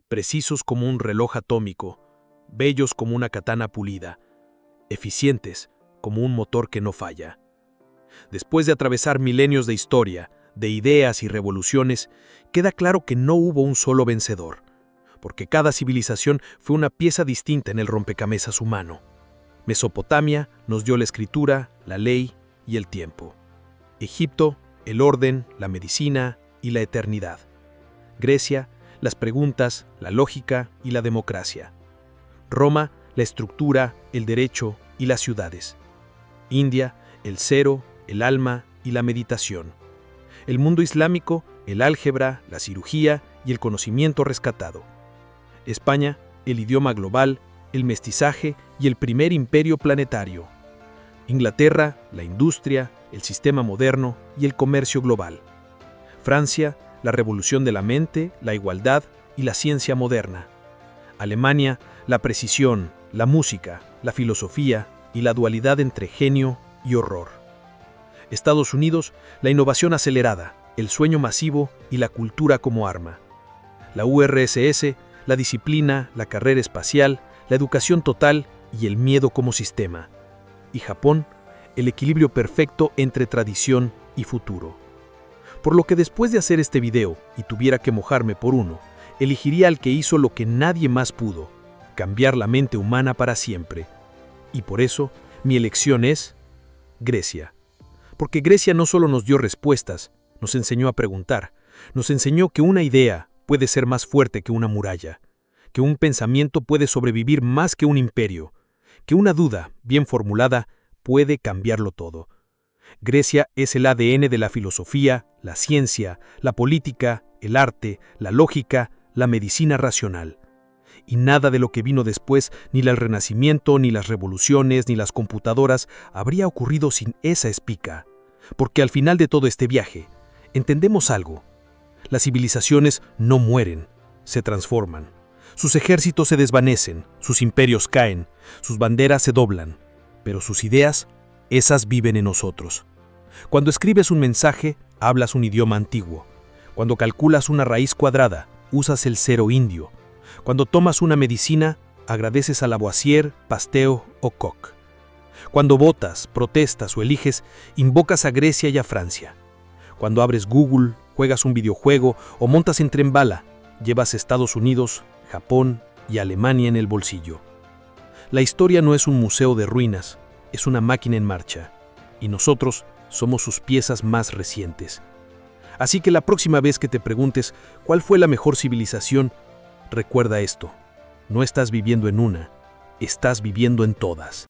precisos como un reloj atómico, bellos como una katana pulida, eficientes como un motor que no falla. Después de atravesar milenios de historia, de ideas y revoluciones, queda claro que no hubo un solo vencedor, porque cada civilización fue una pieza distinta en el rompecabezas humano. Mesopotamia nos dio la escritura, la ley y el tiempo. Egipto, el orden, la medicina y la eternidad. Grecia, las preguntas, la lógica y la democracia. Roma, la estructura, el derecho y las ciudades. India, el cero, el alma y la meditación. El mundo islámico, el álgebra, la cirugía y el conocimiento rescatado. España, el idioma global, el mestizaje y el primer imperio planetario. Inglaterra, la industria, el sistema moderno y el comercio global. Francia, la revolución de la mente, la igualdad y la ciencia moderna. Alemania, la precisión, la música, la filosofía y la dualidad entre genio y horror. Estados Unidos, la innovación acelerada, el sueño masivo y la cultura como arma. La URSS, la disciplina, la carrera espacial, la educación total y el miedo como sistema. Y Japón, el equilibrio perfecto entre tradición y futuro. Por lo que después de hacer este video y tuviera que mojarme por uno, elegiría al que hizo lo que nadie más pudo, cambiar la mente humana para siempre. Y por eso, mi elección es Grecia. Porque Grecia no solo nos dio respuestas, nos enseñó a preguntar, nos enseñó que una idea puede ser más fuerte que una muralla, que un pensamiento puede sobrevivir más que un imperio, que una duda, bien formulada, puede cambiarlo todo. Grecia es el ADN de la filosofía, la ciencia, la política, el arte, la lógica, la medicina racional. Y nada de lo que vino después, ni el Renacimiento, ni las revoluciones, ni las computadoras, habría ocurrido sin esa espica. Porque al final de todo este viaje, entendemos algo. Las civilizaciones no mueren, se transforman. Sus ejércitos se desvanecen, sus imperios caen, sus banderas se doblan. Pero sus ideas, esas viven en nosotros. Cuando escribes un mensaje, hablas un idioma antiguo. Cuando calculas una raíz cuadrada, usas el cero indio. Cuando tomas una medicina, agradeces a Lavoisier, Pasteur o Koch. Cuando votas, protestas o eliges, invocas a Grecia y a Francia. Cuando abres Google, juegas un videojuego o montas en tren bala, llevas Estados Unidos, Japón y Alemania en el bolsillo. La historia no es un museo de ruinas, es una máquina en marcha, y nosotros somos sus piezas más recientes. Así que la próxima vez que te preguntes cuál fue la mejor civilización, recuerda esto: no estás viviendo en una, estás viviendo en todas.